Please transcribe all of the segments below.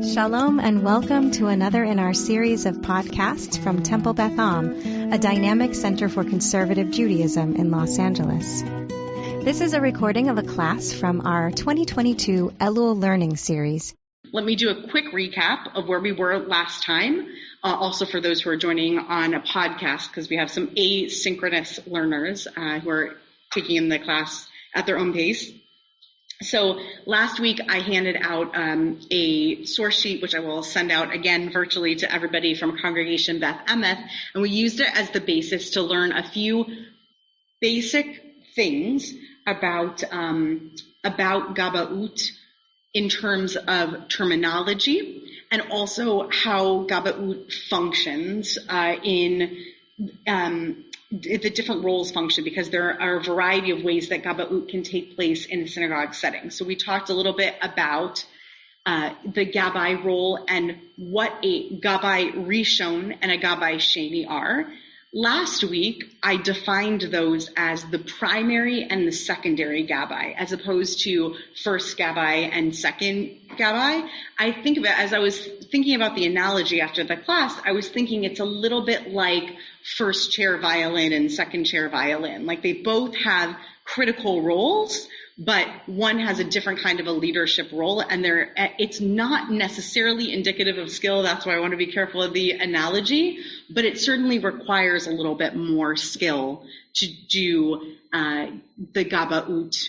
Shalom and welcome to another in our series of podcasts from Temple Beth Am, a dynamic center for conservative Judaism in Los Angeles. This is a recording of a class from our 2022 Elul Learning Series. Let me do a quick recap of where we were last time, also for those who are joining on a podcast, because we have some asynchronous learners who are taking in the class at their own pace. So last week I handed out a source sheet, which I will send out again virtually to everybody from Congregation Beth Am, and we used it as the basis to learn a few basic things about Gabbai in terms of terminology and also how Gabbai functions in the different roles function, because there are a variety of ways that Gabbai can take place in a synagogue setting. So we talked a little bit about the Gabbai role and what a Gabbai Rishon and a Gabbai Sheni are. Last week, I defined those as the primary and the secondary Gabbai, as opposed to first Gabbai and second Gabbai. I think of it, as I was thinking about the analogy after the class, I was thinking it's a little bit like first chair violin and second chair violin. Like they both have critical roles, but one has a different kind of a leadership role, and it's not necessarily indicative of skill. That's why I want to be careful of the analogy, but it certainly requires a little bit more skill to do the Gabbai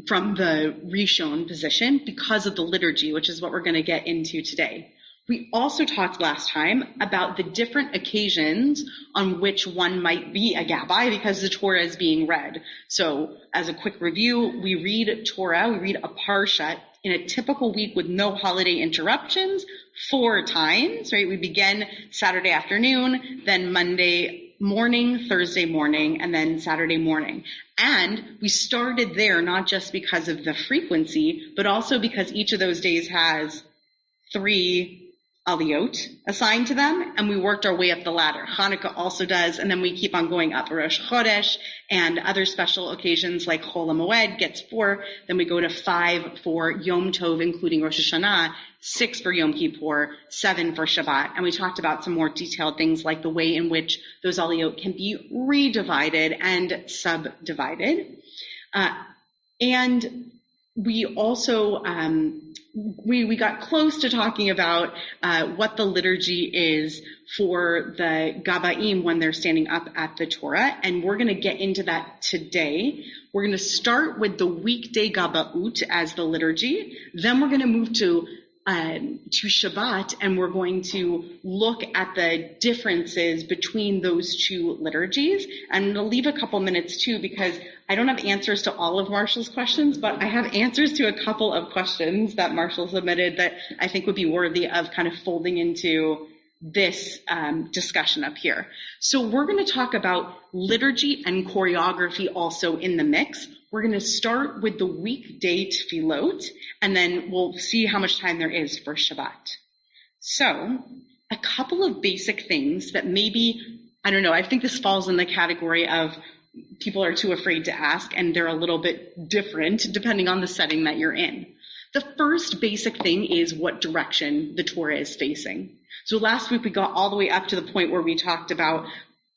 from the Rishon position because of the liturgy, which is what we're going to get into today. We also talked last time about the different occasions on which one might be a Gabbai because the Torah is being read. So as a quick review, we read Torah, we read a parsha in a typical week with no holiday interruptions 4 times, right? We begin Saturday afternoon, then Monday morning, Thursday morning, and then Saturday morning. And we started there not just because of the frequency, but also because each of those days has 3 aliyot assigned to them, and we worked our way up the ladder. Hanukkah also does, and then we keep on going up. Rosh Chodesh and other special occasions like Chol HaMoed gets 4, then we go to 5 for Yom Tov, including Rosh Hashanah, 6 for Yom Kippur, 7 for Shabbat. And we talked about some more detailed things like the way in which those aliyot can be redivided and subdivided. And we also we got close to talking about what the liturgy is for the Gabbaim when they're standing up at the Torah, and we're going to get into that today. We're going to start with the weekday Gabbai as the liturgy, then we're going to move to Shabbat, and we're going to look at the differences between those 2 liturgies. And I'm going to leave a couple minutes too, because I don't have answers to all of Marshall's questions, but I have answers to a couple of questions that Marshall submitted that I think would be worthy of kind of folding into this discussion up here. So we're going to talk about liturgy and choreography also in the mix. We're going to start with the weekday tefillot, and then we'll see how much time there is for Shabbat. So a couple of basic things that maybe, I don't know, I think this falls in the category of people are too afraid to ask, and they're a little bit different depending on the setting that you're in. The first basic thing is what direction the Torah is facing. So last week we got all the way up to the point where we talked about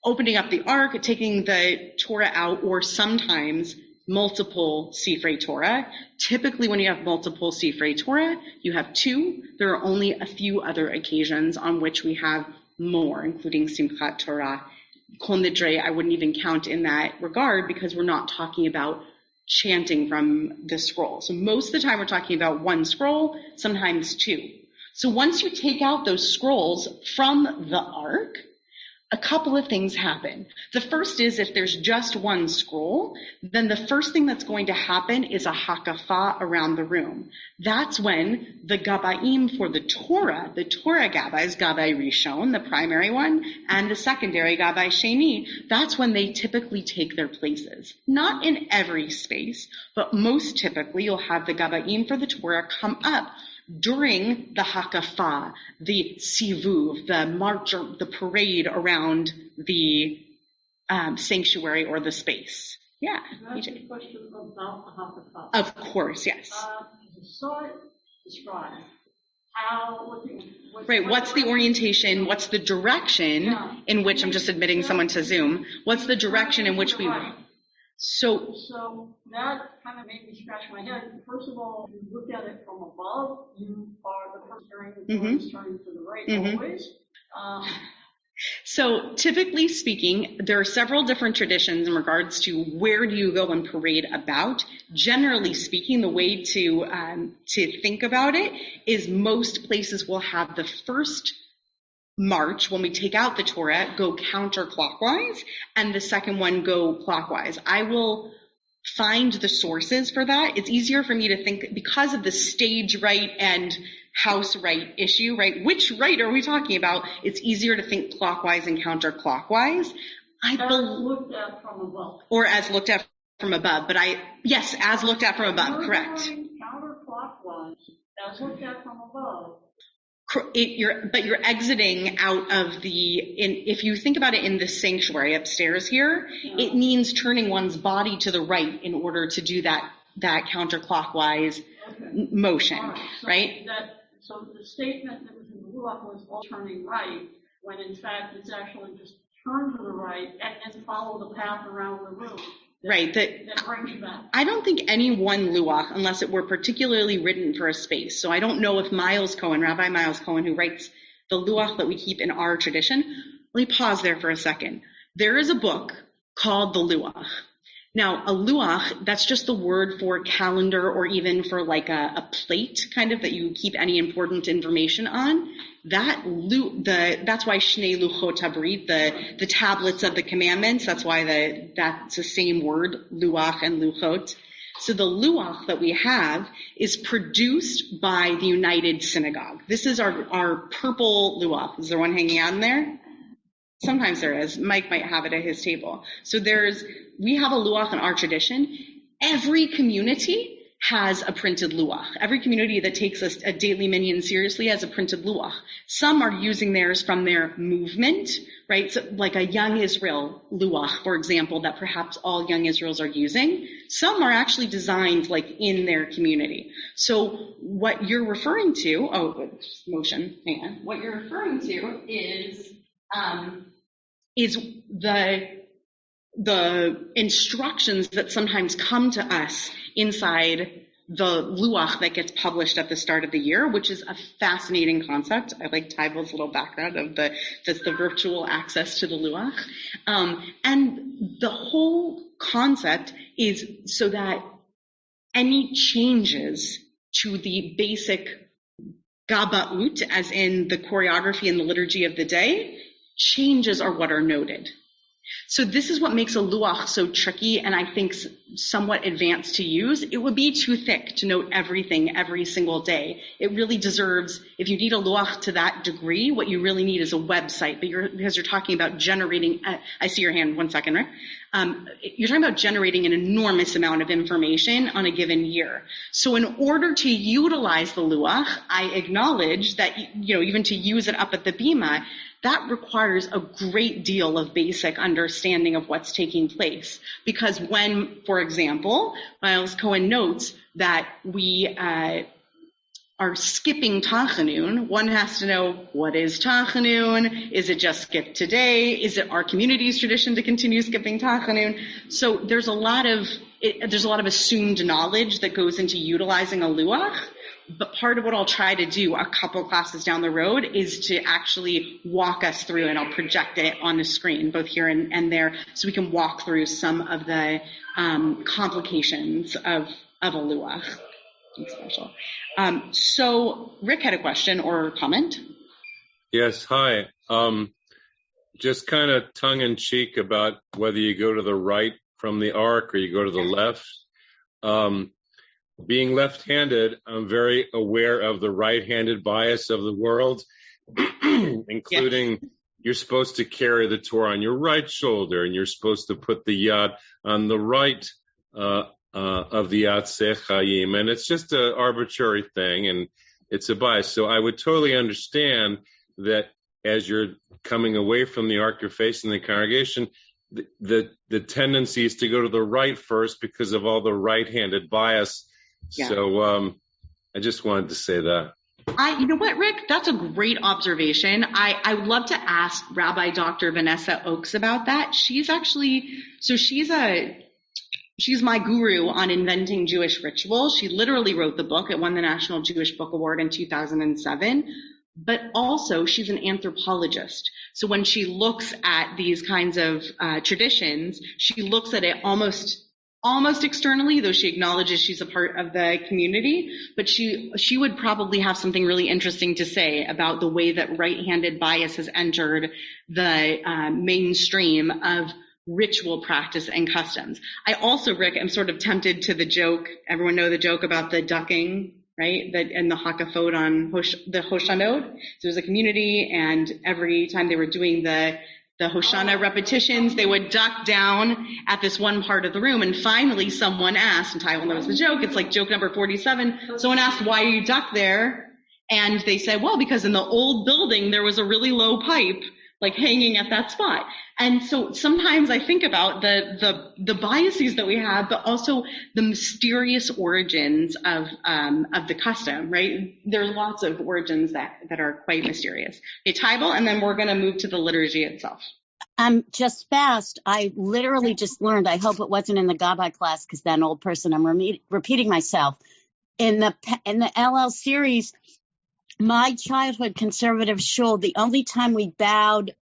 opening up the ark, taking the Torah out, or sometimes multiple Sifrei Torah. Typically when you have multiple Sifrei Torah, you have 2. There are only a few other occasions on which we have more, including Simchat Torah. Kol Nidre, I wouldn't even count in that regard because we're not talking about chanting from the scroll. So most of the time we're talking about 1 scroll, sometimes 2. So once you take out those scrolls from the ark, a couple of things happen. The first is if there's just 1 scroll, then the first thing that's going to happen is a hakafah around the room. That's when the Gabbaim for the Torah Gabbais, Gabbai Rishon, the primary one, and the secondary Gabbai Sheni, that's when they typically take their places. Not in every space, but most typically you'll have the Gabbaim for the Torah come up during the hakafah, the sivuv, the march, the parade around the sanctuary or the space. Yeah. Can I ask a question about the hakafah? Of course, yes. You saw it described Right. What's the orientation? What's the direction in which, I'm just admitting someone to Zoom, what's the direction in which we want? So that kind of made me scratch my head. First of all, if you look at it from above, you are the person carrying the Torah is turning to the right always. So typically speaking, there are several different traditions in regards to where do you go and parade about. Generally speaking, the way to think about it is most places will have the first march, when we take out the Torah, go counterclockwise, and the second one go clockwise. I will find the sources for that. It's easier for me to think, because of the stage right and house right issue, right? Which right are we talking about? It's easier to think clockwise and counterclockwise. As looked at from above. Or as looked at from above. But yes, as looked at from above, correct. Counterclockwise, as looked at from above. But you're exiting out of if you think about it in the sanctuary upstairs here, it means turning one's body to the right in order to do that counterclockwise motion, right? So the statement that was in the Ruach was all turning right, when in fact it's actually just turn to the right and then follow the path around the room. Right. That brings you back. I don't think any one luach, unless it were particularly written for a space. So I don't know if Rabbi Miles Cohen, who writes the luach that we keep in our tradition, let me pause there for a second. There is a book called the luach. Now, a luach, that's just the word for calendar, or even for like a plate kind of that you keep any important information on. That's why Shnei Luchot Habrit, the tablets of the commandments, that's why that's the same word, luach and luchot. So the luach that we have is produced by the United Synagogue. This is our purple luach. Is there one hanging out in there? Sometimes there is. Mike might have it at his table. So we have a luach in our tradition. Every community has a printed luach. Every community that takes a daily minyan seriously has a printed luach. Some are using theirs from their movement, right? So like a Young Israel luach, for example, that perhaps all Young Israels are using. Some are actually designed like in their community. So what you're referring to, what you're referring to is the instructions that sometimes come to us inside the luach that gets published at the start of the year, which is a fascinating concept. I like Tybal's little background of that's the virtual access to the luach. And the whole concept is so that any changes to the basic gabaut, as in the choreography and the liturgy of the day, changes are what are noted. So this is what makes a luach so tricky and I think somewhat advanced to use. It would be too thick to note everything every single day. It really deserves, if you need a luach to that degree, what you really need is a website. But because you're talking about generating, I see your hand, 1 second, right? You're talking about generating an enormous amount of information on a given year. So in order to utilize the luach, I acknowledge that, even to use it up at the bima, that requires a great deal of basic understanding of what's taking place. Because when, for example, Miles Cohen notes that we are skipping Tachanun, one has to know, what is Tachanun? Is it just skip today? Is it our community's tradition to continue skipping Tachanun? So there's a lot of assumed knowledge that goes into utilizing a luach. But part of what I'll try to do a couple classes down the road is to actually walk us through, and I'll project it on the screen, both here and there, so we can walk through some of the complications of a luach. Special. So Rick had a question or comment. Yes, hi. Just kind of tongue-in-cheek about whether you go to the right from the ark or you go to the left. Being left-handed, I'm very aware of the right-handed bias of the world, including you're supposed to carry the Torah on your right shoulder, and you're supposed to put the yad on the right of the Yatzeh Chayim, and it's just an arbitrary thing, and it's a bias. So I would totally understand that as you're coming away from the ark, you're facing the congregation, the tendency is to go to the right first because of all the right-handed bias. Yeah. So I just wanted to say that. You know what, Rick? That's a great observation. I would love to ask Rabbi Dr. Vanessa Oakes about that. She's my guru on inventing Jewish ritual. She literally wrote the book. It won the National Jewish Book Award in 2007. But also, she's an anthropologist. So when she looks at these kinds of traditions, she looks at it almost externally, though she acknowledges she's a part of the community. But she would probably have something really interesting to say about the way that right-handed bias has entered the mainstream of ritual practice and customs. I also, Rick, am sort of tempted to the joke. Everyone know the joke about the ducking, right? And the hakafot on the Hoshanot. So there's a community, and every time they were doing the Hoshana repetitions, they would duck down at this one part of the room. And finally someone asked, and Ty knows the joke, it's like joke number 47. Someone asked, why are you ducked there? And they said, well, because in the old building, there was a really low pipe, like hanging at that spot. And so sometimes I think about the biases that we have, but also the mysterious origins of the custom, right? There's lots of origins that are quite mysterious. Okay, Tybal, and then we're going to move to the liturgy itself. Just fast. I literally just learned, I hope it wasn't in the Gabbai class, because that old person, I'm repeating myself. In the LL series, my childhood conservative shul, the only time we bowed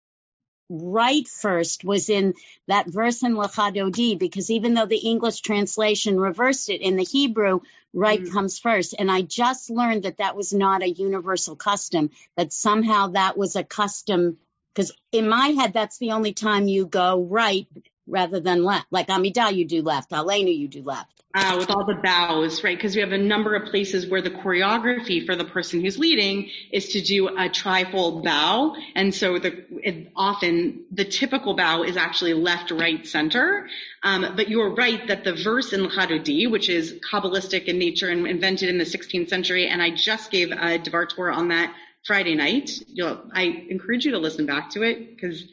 right first was in that verse in Lecha Dodi, because even though the English translation reversed it, in the Hebrew, right comes first. And I just learned that was not a universal custom, that somehow that was a custom, because in my head, that's the only time you go right rather than left. Like Amidah, you do left. Aleinu, you do left. With all the bows, right? Because we have a number of places where the choreography for the person who's leading is to do a trifold bow. And so often the typical bow is actually left, right, center. But you're right that the verse in Lecha Dodi, which is Kabbalistic in nature and invented in the 16th century, and I just gave a Devar Torah on that Friday night. I encourage you to listen back to it, because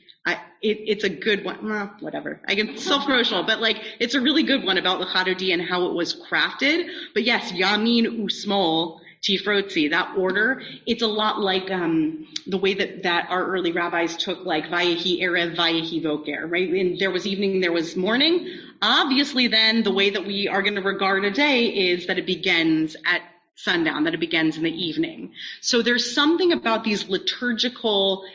it's a good one. Well, whatever. I get self-promotional, but it's a really good one about Lecha Dodi and how it was crafted. But yes, Yamin Usmol Tifrotzi, that order, it's a lot like the way that our early rabbis took Vayehi Erev, Vayehi Voker, right? And there was evening, there was morning. Obviously then the way that we are going to regard a day is that it begins at sundown, that it begins in the evening. So there's something about these liturgical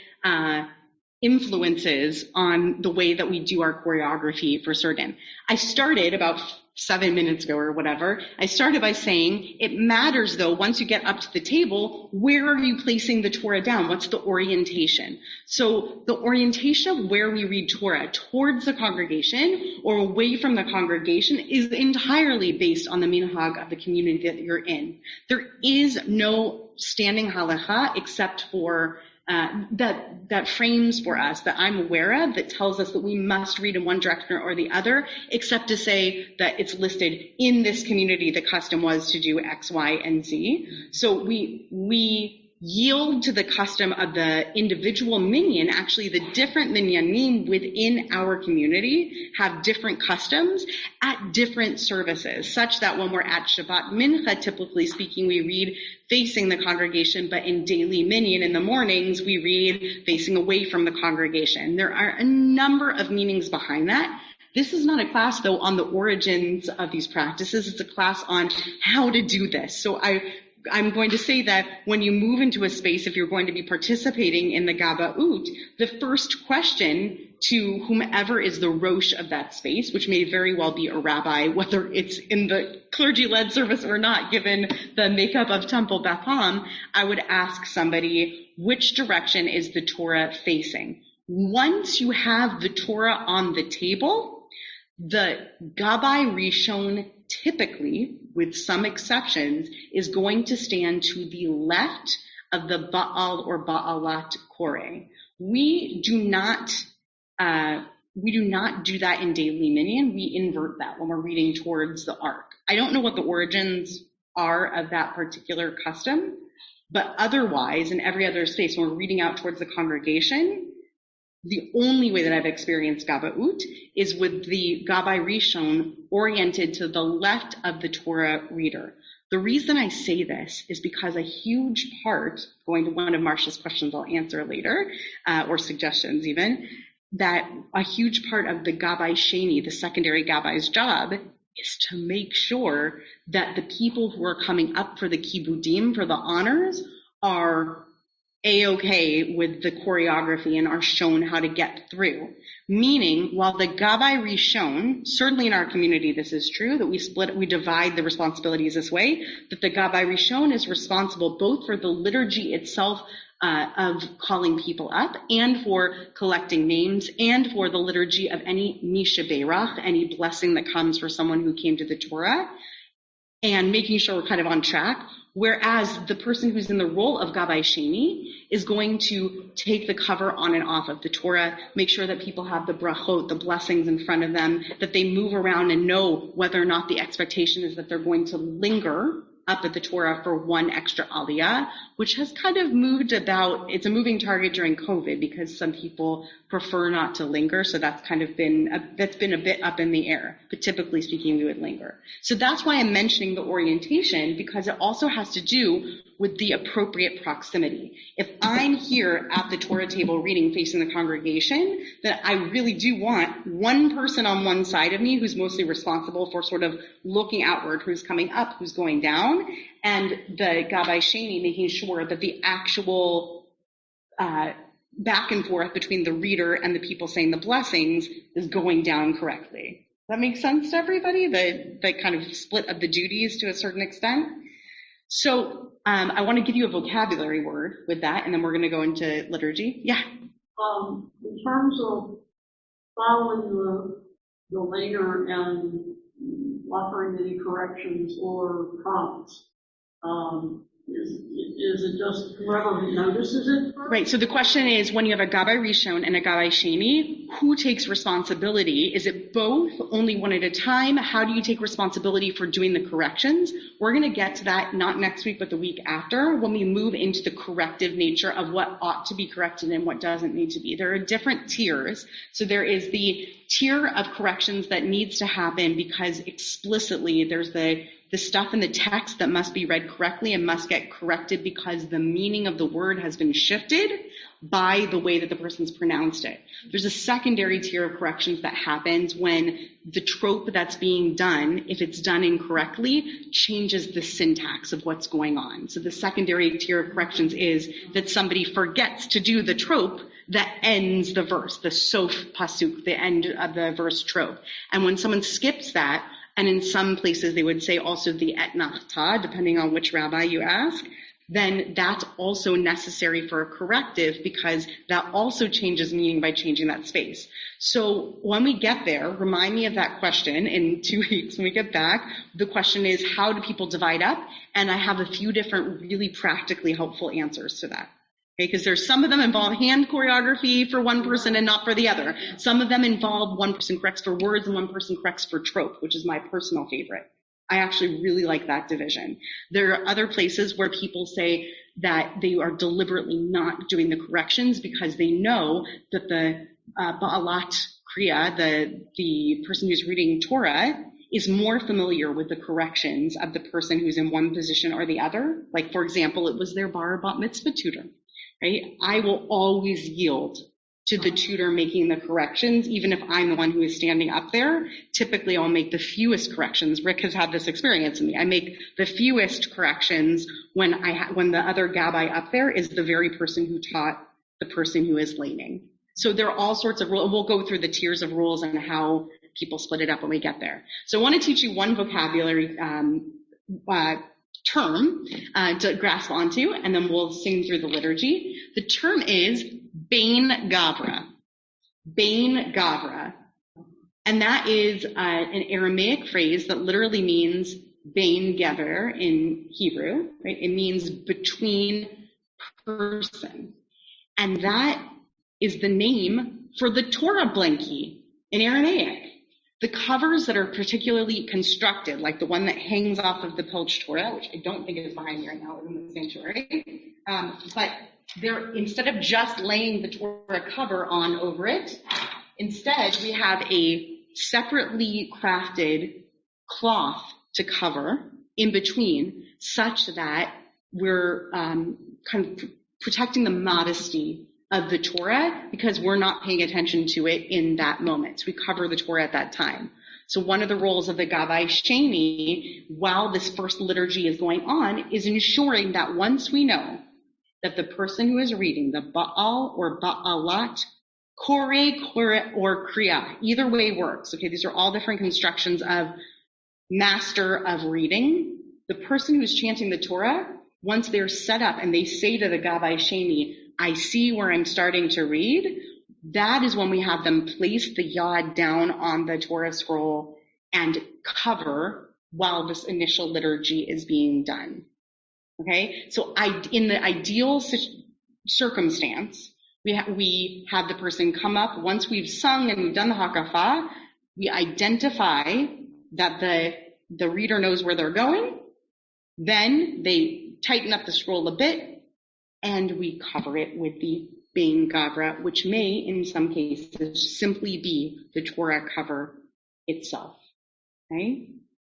influences on the way that we do our choreography for certain. I started about 7 minutes ago or whatever. I started by saying it matters, though, once you get up to the table, where are you placing the Torah down? What's the orientation? So the orientation of where we read Torah, towards the congregation or away from the congregation, is entirely based on the minhag of the community that you're in. There is no standing halacha except for that frames for us, that I'm aware of, that tells us that we must read in one direction or the other, except to say that it's listed in this community, the custom was to do X, Y, and Z. So we yield to the custom of the individual minyan. Actually, the different minyanim within our community have different customs at different services, such that when we're at Shabbat Mincha, typically speaking, we read facing the congregation, but in daily minyan in the mornings, we read facing away from the congregation. There are a number of meanings behind that. This is not a class, though, on the origins of these practices. It's a class on how to do this. So I'm going to say that when you move into a space, if you're going to be participating in the Gabaut, the first question to whomever is the rosh of that space, which may very well be a rabbi, whether it's in the clergy-led service or not, given the makeup of Temple Beth Am, I would ask somebody, which direction is the Torah facing? Once you have the Torah on the table, the Gabbai Rishon typically, with some exceptions, is going to stand to the left of the Baal or Baalat Koreh. We do not do that in daily minyan. We invert that when we're reading towards the ark. I don't know what the origins are of that particular custom, but otherwise, in every other space, when we're reading out towards the congregation, the only way that I've experienced Gabaut is with the Gabbai Rishon oriented to the left of the Torah reader. The reason I say this is because a huge part, going to one of Marcia's questions I'll answer later, or suggestions even, that a huge part of the Gabbai Sheni, the secondary Gabbai's job, is to make sure that the people who are coming up for the kibudim, for the honors, are A-okay with the choreography and are shown how to get through. Meaning, while the Gabbai Rishon, certainly in our community this is true, that we divide the responsibilities this way, that the Gabbai Rishon is responsible both for the liturgy itself of calling people up, and for collecting names, and for the liturgy of any Misha Beirach, any blessing that comes for someone who came to the Torah, and making sure we're kind of on track. Whereas the person who's in the role of Gabbai Sheni is going to take the cover on and off of the Torah, make sure that people have the brachot, the blessings in front of them, that they move around and know whether or not the expectation is that they're going to linger up at the Torah for one extra aliyah, which has kind of moved about. It's a moving target during COVID because some people prefer not to linger. So that's kind of been a bit up in the air, but typically speaking, we would linger. So that's why I'm mentioning the orientation, because it also has to do with the appropriate proximity. If I'm here at the Torah table reading facing the congregation, then I really do want one person on one side of me who's mostly responsible for sort of looking outward, who's coming up, who's going down, and the Gabbai Sheni making sure that the actual back and forth between the reader and the people saying the blessings is going down correctly. Does that make sense to everybody? The kind of split of the duties to a certain extent? So I want to give you a vocabulary word with that, and then we're going to go into liturgy. Yeah. In terms of following the later and offering any corrections or prompts, is it just whoever notices it first? Right. So the question is, when you have a Gabbai Rishon and a Gabbai Sheni, who takes responsibility? Is it both, only one at a time? How do you take responsibility for doing the corrections? We're going to get to that not next week, but the week after, when we move into the corrective nature of what ought to be corrected and what doesn't need to be. There are different tiers. So there is the tier of corrections that needs to happen because explicitly there's the stuff in the text that must be read correctly and must get corrected because the meaning of the word has been shifted by the way that the person's pronounced it. There's a secondary tier of corrections that happens when the trope that's being done, if it's done incorrectly, changes the syntax of what's going on. So the secondary tier of corrections is that somebody forgets to do the trope that ends the verse, the sof pasuk, the end of the verse trope. And when someone skips that, and in some places they would say also the etnachta, depending on which rabbi you ask, then that's also necessary for a corrective because that also changes meaning by changing that space. So when we get there, remind me of that question in 2 weeks when we get back. The question is, how do people divide up? And I have a few different really practically helpful answers to that. Okay, because there's some of them involve hand choreography for one person and not for the other. Some of them involve one person corrects for words and one person corrects for trope, which is my personal favorite. I actually really like that division. There are other places where people say that they are deliberately not doing the corrections because they know that the Ba'alat Kriya, the person who's reading Torah, is more familiar with the corrections of the person who's in one position or the other. Like, for example, it was their bar bat mitzvah tutor. Right? I will always yield to the tutor making the corrections, even if I'm the one who is standing up there. Typically, I'll make the fewest corrections. Rick has had this experience in me. I make the fewest corrections when the other Gabbai up there is the very person who taught the person who is laning. So there are all sorts of rules. We'll go through the tiers of rules and how people split it up when we get there. So I want to teach you one vocabulary term to grasp onto, and then we'll sing through the liturgy. The term is Bain Gavra. Bain Gavra. And that is an Aramaic phrase that literally means Bain Gever in Hebrew. Right? It means between person. And that is the name for the Torah blankie in Aramaic. The covers that are particularly constructed, like the one that hangs off of the Pilch Torah, which I don't think is behind me right now, it's in the sanctuary, but they're, instead of just laying the Torah cover on over it, instead we have a separately crafted cloth to cover in between such that we're kind of protecting the modesty of the Torah because we're not paying attention to it in that moment. So we cover the Torah at that time. So one of the roles of the Gabbai Sheni while this first liturgy is going on is ensuring that once we know that the person who is reading, the Baal or Baalat, Kore or Kriya, either way works. Okay, these are all different constructions of master of reading. The person who's chanting the Torah, once they're set up and they say to the Gabbai Sheni, I see where I'm starting to read, that is when we have them place the yod down on the Torah scroll and cover while this initial liturgy is being done. Okay, so in the ideal circumstance, we have the person come up. Once we've sung and we've done the hakafa, we identify that the reader knows where they're going. Then they tighten up the scroll a bit, and we cover it with the Bein Gavra, which may, in some cases, simply be the Torah cover itself. Okay?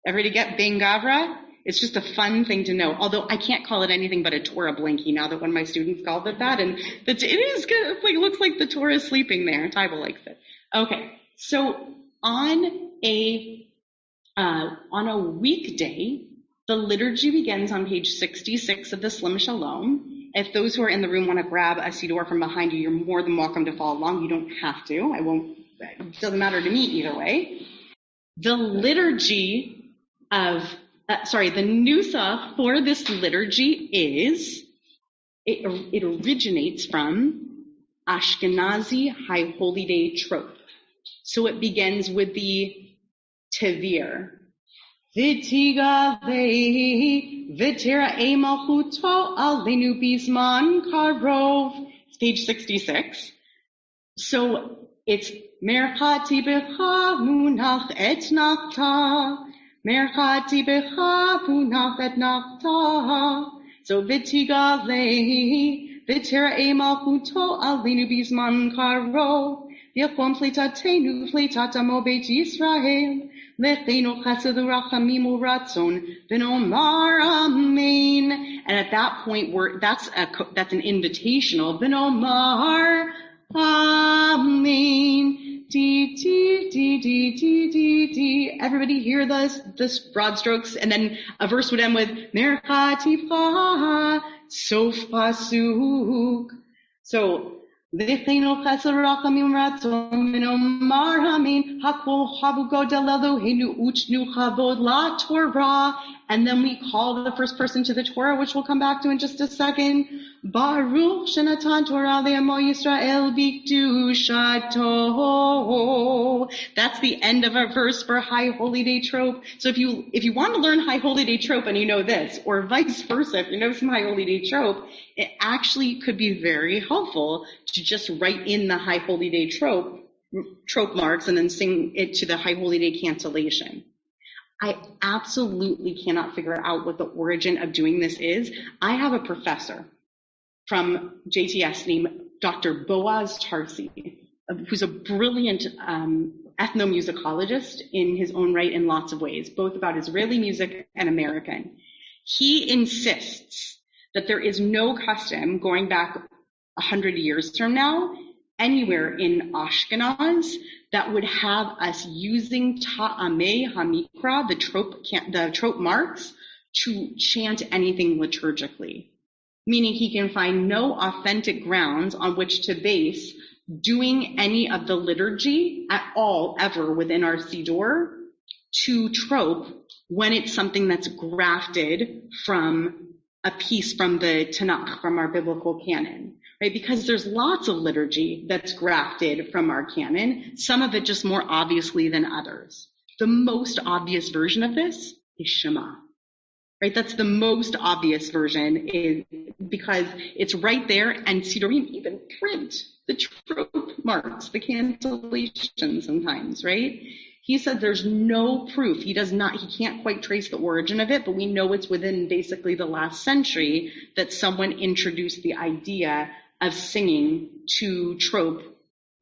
Everybody get Bein Gavra? It's just a fun thing to know. Although I can't call it anything but a Torah blankie now that one of my students called it that, and it is good. It looks like the Torah is sleeping there. Taiba likes it. Okay, so on a weekday, the liturgy begins on page 66 of the Slim Shalom. If those who are in the room want to grab a siddur from behind you, you're more than welcome to follow along. You don't have to. It doesn't matter to me either way. The liturgy of the nusach for this liturgy it originates from Ashkenazi High Holy Day trope. So it begins with the Tevir. V'tiga vehi v'tira malchuto alenu bisman karov. It's page 66. So it's Merchati becha munach et nachta. Merchati becha munach et nachta. So v'tiga vehi v'tira malchuto alenu bisman karov. V'yachom fleitatenu fleitatamo beit Yisrael. And at that point, that's an invitational. V'nomar amen. Everybody hear this broad strokes, and then a verse would end with Merchati b'cha sof pasuk. So. V'cheinu chesed rachamim ratzon v'nomar amen hakol havugo deleloheinu uchnu chavod la Torah, and then we call the first person to the Torah, which we'll come back to in just a second. Baruch shenatan Torah le'amo Yisrael b'kedushato. That's the end of a verse for High Holy Day trope. So if you want to learn High Holy Day trope and you know this, or vice versa, if you know some High Holy Day trope, it actually could be very helpful to just write in the High Holy Day trope marks and then sing it to the High Holy Day cancellation. I absolutely cannot figure out what the origin of doing this is. I have a professor from JTS named Dr. Boaz Tarsi, who's a brilliant ethnomusicologist in his own right in lots of ways, both about Israeli music and American. He insists that there is no custom going back 100 years from now anywhere in Ashkenaz that would have us using Ta'amei HaMikra, the trope marks, to chant anything liturgically. Meaning he can find no authentic grounds on which to base doing any of the liturgy at all ever within our siddur to trope when it's something that's grafted from a piece from the Tanakh, from our biblical canon, right? Because there's lots of liturgy that's grafted from our canon, some of it just more obviously than others. The most obvious version of this is Shema. Right, that's the most obvious version, is because it's right there, and Siddurim even print the trope marks, the cancellation sometimes, right? He said there's no proof. He can't quite trace the origin of it, but we know it's within basically the last century that someone introduced the idea of singing to trope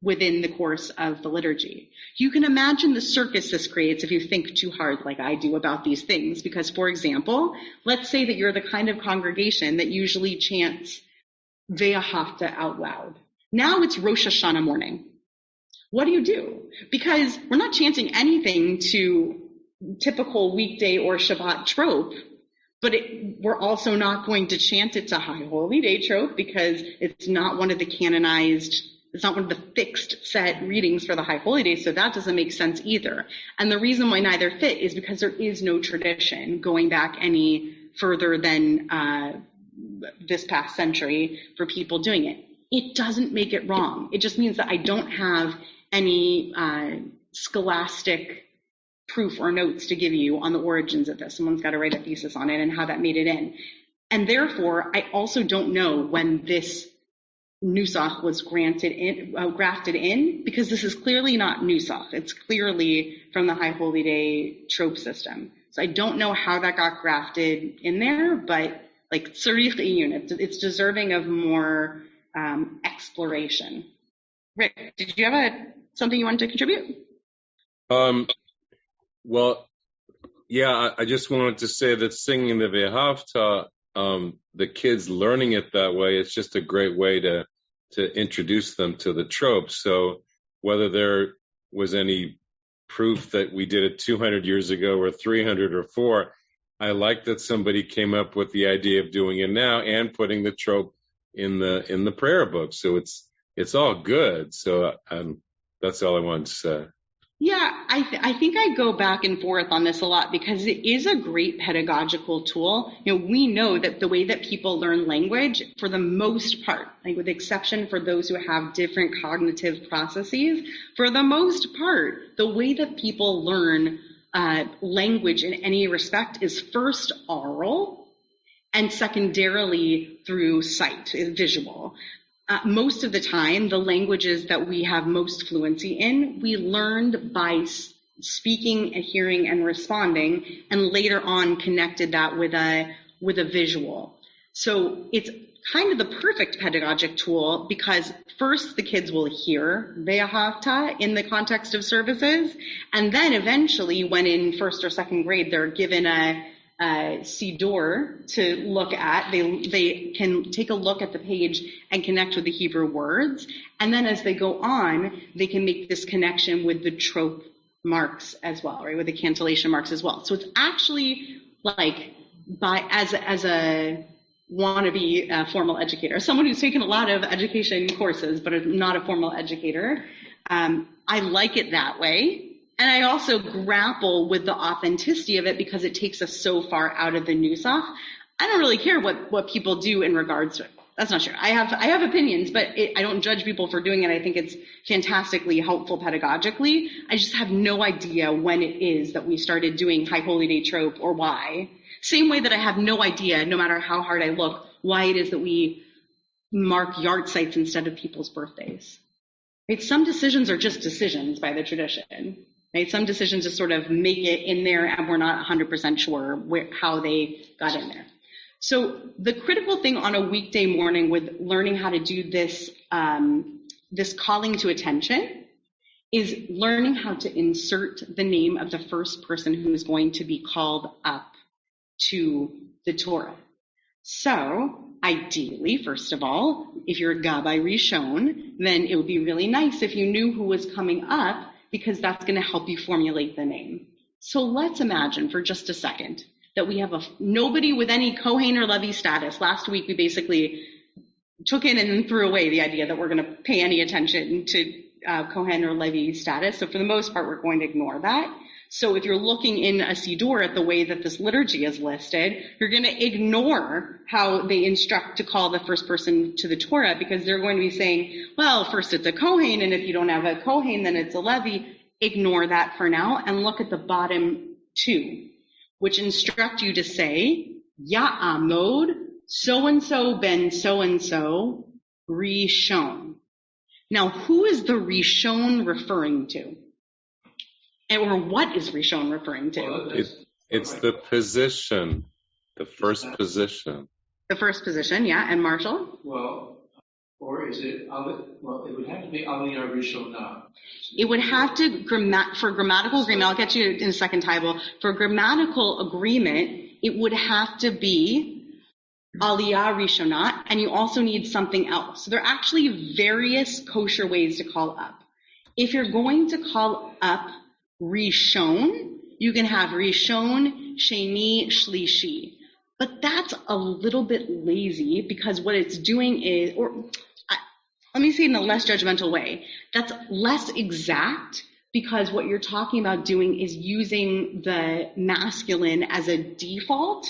within the course of the liturgy. You can imagine the circus this creates if you think too hard like I do about these things. Because, for example, let's say that you're the kind of congregation that usually chants Ve'ahavta out loud. Now it's Rosh Hashanah morning. What do? Because we're not chanting anything to typical weekday or Shabbat trope, but we're also not going to chant it to High Holy Day trope because it's not one of the canonized, it's not one of the fixed set readings for the High Holy Day, so that doesn't make sense either. And the reason why neither fit is because there is no tradition going back any further than this past century for people doing it. It doesn't make it wrong. It just means that I don't have any scholastic proof or notes to give you on the origins of this. Someone's got to write a thesis on it and how that made it in. And therefore, I also don't know when this nusach was grafted in, because this is clearly not nusach. It's clearly from the High Holy Day trope system. So I don't know how that got grafted in there, but like tzarich iyun, it's deserving of more exploration. Rick, did you have something you wanted to contribute? Well, yeah, I just wanted to say that singing the Ve'ahavta, the kids learning it that way, it's just a great way to introduce them to the trope. So whether there was any proof that we did it 200 years ago or 300 or 4, I like that somebody came up with the idea of doing it now and putting the trope in the prayer book. So it's all good. So that's all I wanted to say. Yeah, I think I go back and forth on this a lot because it is a great pedagogical tool. We know that the way that people learn language, for the most part, like with exception for those who have different cognitive processes, for the most part, the way that people learn language in any respect is first oral and secondarily through sight, visual. Most of the time, the languages that we have most fluency in, we learned by speaking, hearing, and responding, and later on connected that with a visual. So it's kind of the perfect pedagogic tool because first the kids will hear Ve'ahavta in the context of services, and then eventually when in first or second grade they're given a Siddur to look at, they can take a look at the page and connect with the Hebrew words, and then as they go on, they can make this connection with the trope marks as well, right, with the cantillation marks as well. So it's actually like as a wannabe formal educator, someone who's taken a lot of education courses but is not a formal educator, I like it that way. And I also grapple with the authenticity of it because it takes us so far out of the nusach. I don't really care what people do in regards to it. That's not true. I have opinions, but I don't judge people for doing it. I think it's fantastically helpful pedagogically. I just have no idea when it is that we started doing High Holy Day trope or why. Same way that I have no idea, no matter how hard I look, why it is that we mark yard sites instead of people's birthdays. Right? Some decisions are just decisions by the tradition. Right? Some decisions just sort of make it in there and we're not 100% sure how they got in there. So the critical thing on a weekday morning with learning how to do this, this calling to attention is learning how to insert the name of the first person who is going to be called up to the Torah. So ideally, first of all, if you're a Gabbai Rishon, then it would be really nice if you knew who was coming up, because that's going to help you formulate the name. So let's imagine for just a second that we have nobody with any Kohen or Levi status. Last week we basically took in and then threw away the idea that we're going to pay any attention to Kohen or Levi status. So for the most part, we're going to ignore that. So if you're looking in a Siddur at the way that this liturgy is listed, you're going to ignore how they instruct to call the first person to the Torah, because they're going to be saying, well, first it's a Kohen, and if you don't have a Kohen, then it's a Levi. Ignore that for now and look at the bottom two, which instruct you to say, Ya'amod, so-and-so ben so-and-so, Rishon. Now, who is the Rishon referring to? Or what is Rishon referring to? It's the position, the first position. The first position, yeah. And Marshall? Well, Or is it, well, it would have to be Aliyah Rishonah. It would have to, for grammatical agreement, I'll get you in a second, Tybal. For grammatical agreement, it would have to be Aliyah Rishonah, and you also need something else. So there are actually various kosher ways to call up. If you're going to call up Rishon, you can have Rishon, Sheni, Shlishi. But that's a little bit lazy because what it's doing is, let me say it in a less judgmental way, that's less exact because what you're talking about doing is using the masculine as a default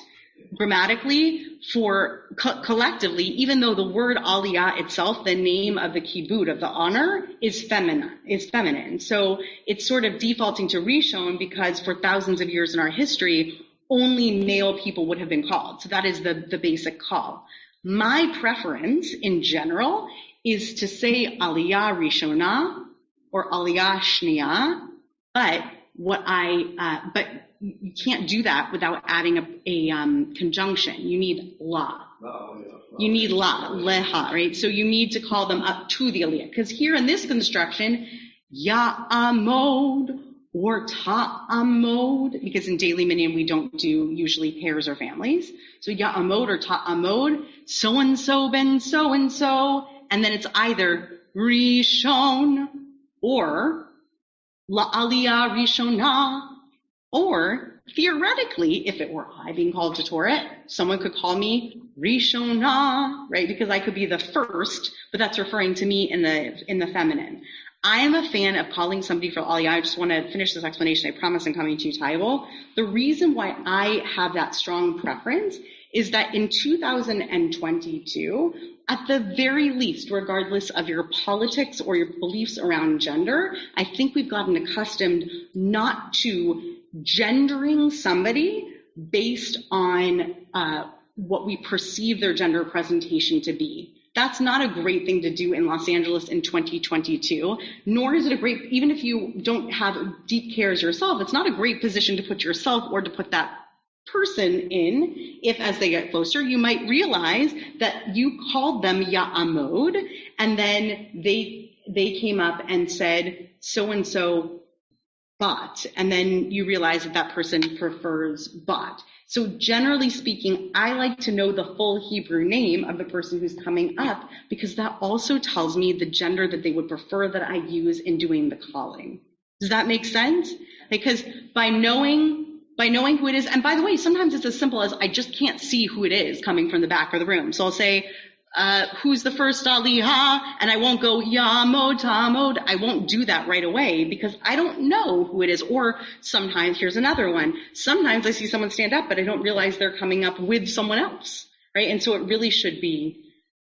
grammatically for collectively, even though the word aliyah itself, the name of the kibbut, of the honor, is feminine. So it's sort of defaulting to Rishon because for thousands of years in our history, only male people would have been called. So that is the basic call. My preference in general is to say Aliyah Rishonah or Aliyah Shniah, but but you can't do that without adding a conjunction. You need la. You need la, leha, right? So you need to call them up to the Aliyah. Because here in this construction, Ya'amod or Ta'amod, because in daily minyan we don't do usually pairs or families. So Ya'amod or Ta'amod, so-and-so ben so-and-so, and then it's either Rishon or La'aliyah Rishonah, or theoretically, if it were I being called to Torah, someone could call me Rishonah, right? Because I could be the first, but that's referring to me in the feminine. I am a fan of calling somebody for Aliyah. I just want to finish this explanation. I promise I'm coming to you, Tybal. The reason why I have that strong preference is that in 2022, at the very least, regardless of your politics or your beliefs around gender, I think we've gotten accustomed not to gendering somebody based on what we perceive their gender presentation to be. That's not a great thing to do in Los Angeles in 2022, nor is it a great, even if you don't have deep cares yourself, it's not a great position to put yourself or to put that person in, if as they get closer, you might realize that you called them Ya'amod, and then they came up and said so-and-so Bat, and then you realize that person prefers Bat. So generally speaking, I like to know the full Hebrew name of the person who's coming up because that also tells me the gender that they would prefer that I use in doing the calling. Does that make sense? Because by knowing who it is, and by the way, sometimes it's as simple as I just can't see who it is coming from the back of the room. So I'll say, who's the first Aliyah? And I won't go, Ya'amod, Ta'amod. I won't do that right away because I don't know who it is. Or sometimes, here's another one. Sometimes I see someone stand up, but I don't realize they're coming up with someone else, right? And so it really should be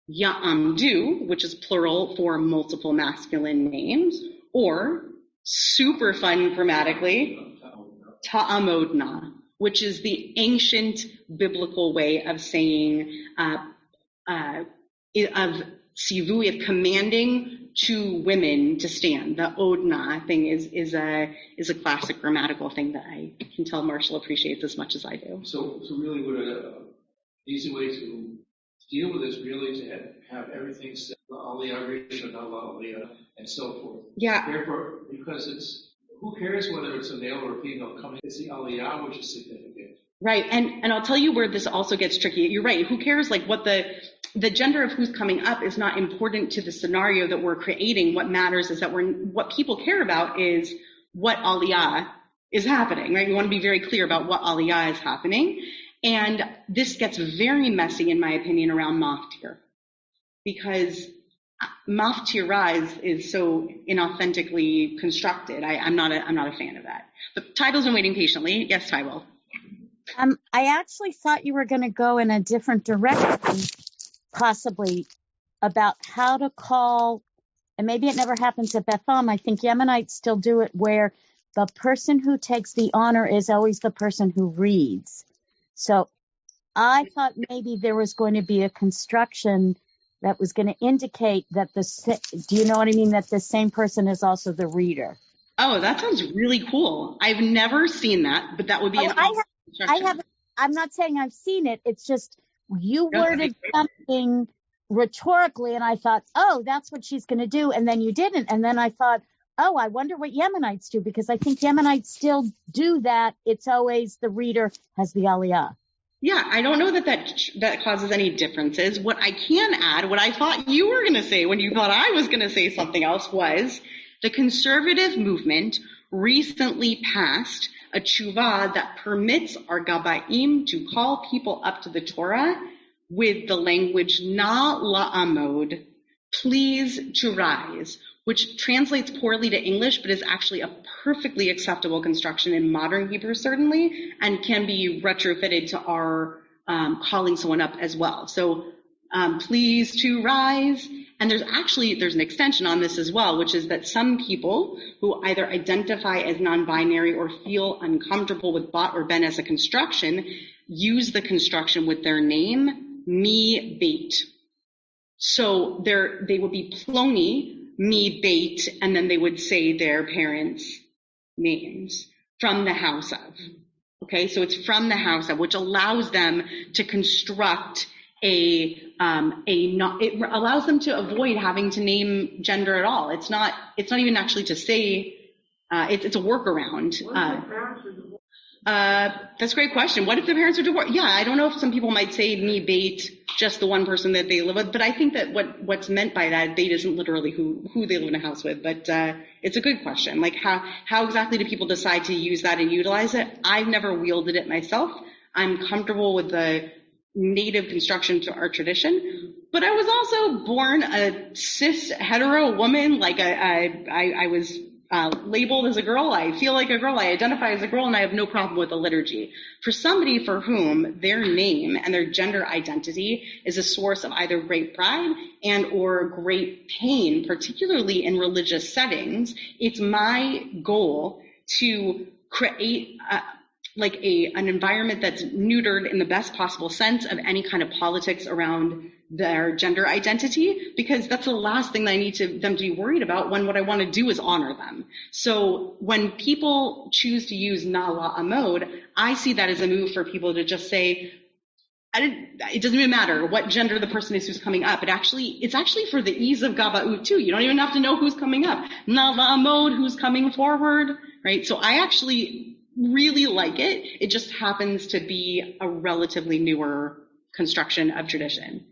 Ya'amdu, which is plural for multiple masculine names, or super fun grammatically, Ta'amodna, which is the ancient biblical way of saying, of sivui, of commanding to women to stand. The odna thing is a classic grammatical thing that I can tell Marshall appreciates as much as I do. So really would an easy way to deal with this really to have everything set, Aliyah, Rishonah, Aliyah, and so forth. Yeah. Therefore, because who cares whether it's a male or a female coming? It's the Aliyah which is significant. Right, and I'll tell you where this also gets tricky. You're right. Who cares? Like what the gender of who's coming up is not important to the scenario that we're creating. What matters is that what people care about is what aliyah is happening, right? We want to be very clear about what aliyah is happening. And this gets very messy, in my opinion, around maftir. Because maftirah is so inauthentically constructed. I'm not a fan of that. But Tybal's been waiting patiently. Yes, Tybal. I actually thought you were going to go in a different direction, possibly about how to call, and maybe it never happens at Beth Am. I think Yemenites still do it where the person who takes the honor is always the person who reads. So I thought maybe there was going to be a construction that was going to indicate that do you know what I mean? That the same person is also the reader. Oh, that sounds really cool. I've never seen that, but that would be I'm not saying I've seen it. It's just you worded something rhetorically, and I thought, oh, that's what she's going to do. And then you didn't. And then I thought, oh, I wonder what Yemenites do, because I think Yemenites still do that. It's always the reader has the aliyah. Yeah, I don't know that causes any differences. What I can add, what I thought you were going to say when you thought I was going to say something else, was the conservative movement recently passed a tshuva that permits our Gabbaim to call people up to the Torah with the language na la'amod, please to rise, which translates poorly to English, but is actually a perfectly acceptable construction in modern Hebrew, certainly, and can be retrofitted to our calling someone up as well. So please to rise. And there's an extension on this as well, which is that some people who either identify as non-binary or feel uncomfortable with bat or ben as a construction use the construction with their name, mi beit. So they would be ploni, mi beit, and then they would say their parents' names from the house of. Okay, so it's from the house of, which allows them to construct it allows them to avoid having to name gender at all. It's not even actually to say, it's a workaround. That's a great question. What if the parents are divorced? Yeah, I don't know if some people might say mi beit, just the one person that they live with, but I think that what's meant by that, beit isn't literally who they live in a house with, but it's a good question. Like how exactly do people decide to use that and utilize it? I've never wielded it myself. I'm comfortable with the native construction to our tradition, but I was also born a cis hetero woman. Like I was labeled as a girl. I feel like a girl. I identify as a girl, and I have no problem with the liturgy. For somebody for whom their name and their gender identity is a source of either great pride and or great pain, particularly in religious settings, it's my goal to create an environment that's neutered in the best possible sense of any kind of politics around their gender identity, because that's the last thing that I need them to be worried about when what I want to do is honor them. So when people choose to use na la'amod, I see that as a move for people to just say, it doesn't even matter what gender the person is who's coming up. It's actually for the ease of Gabba'ut too. You don't even have to know who's coming up. Na la'amod, who's coming forward, right? So I actually really like it. It just happens to be a relatively newer construction of tradition.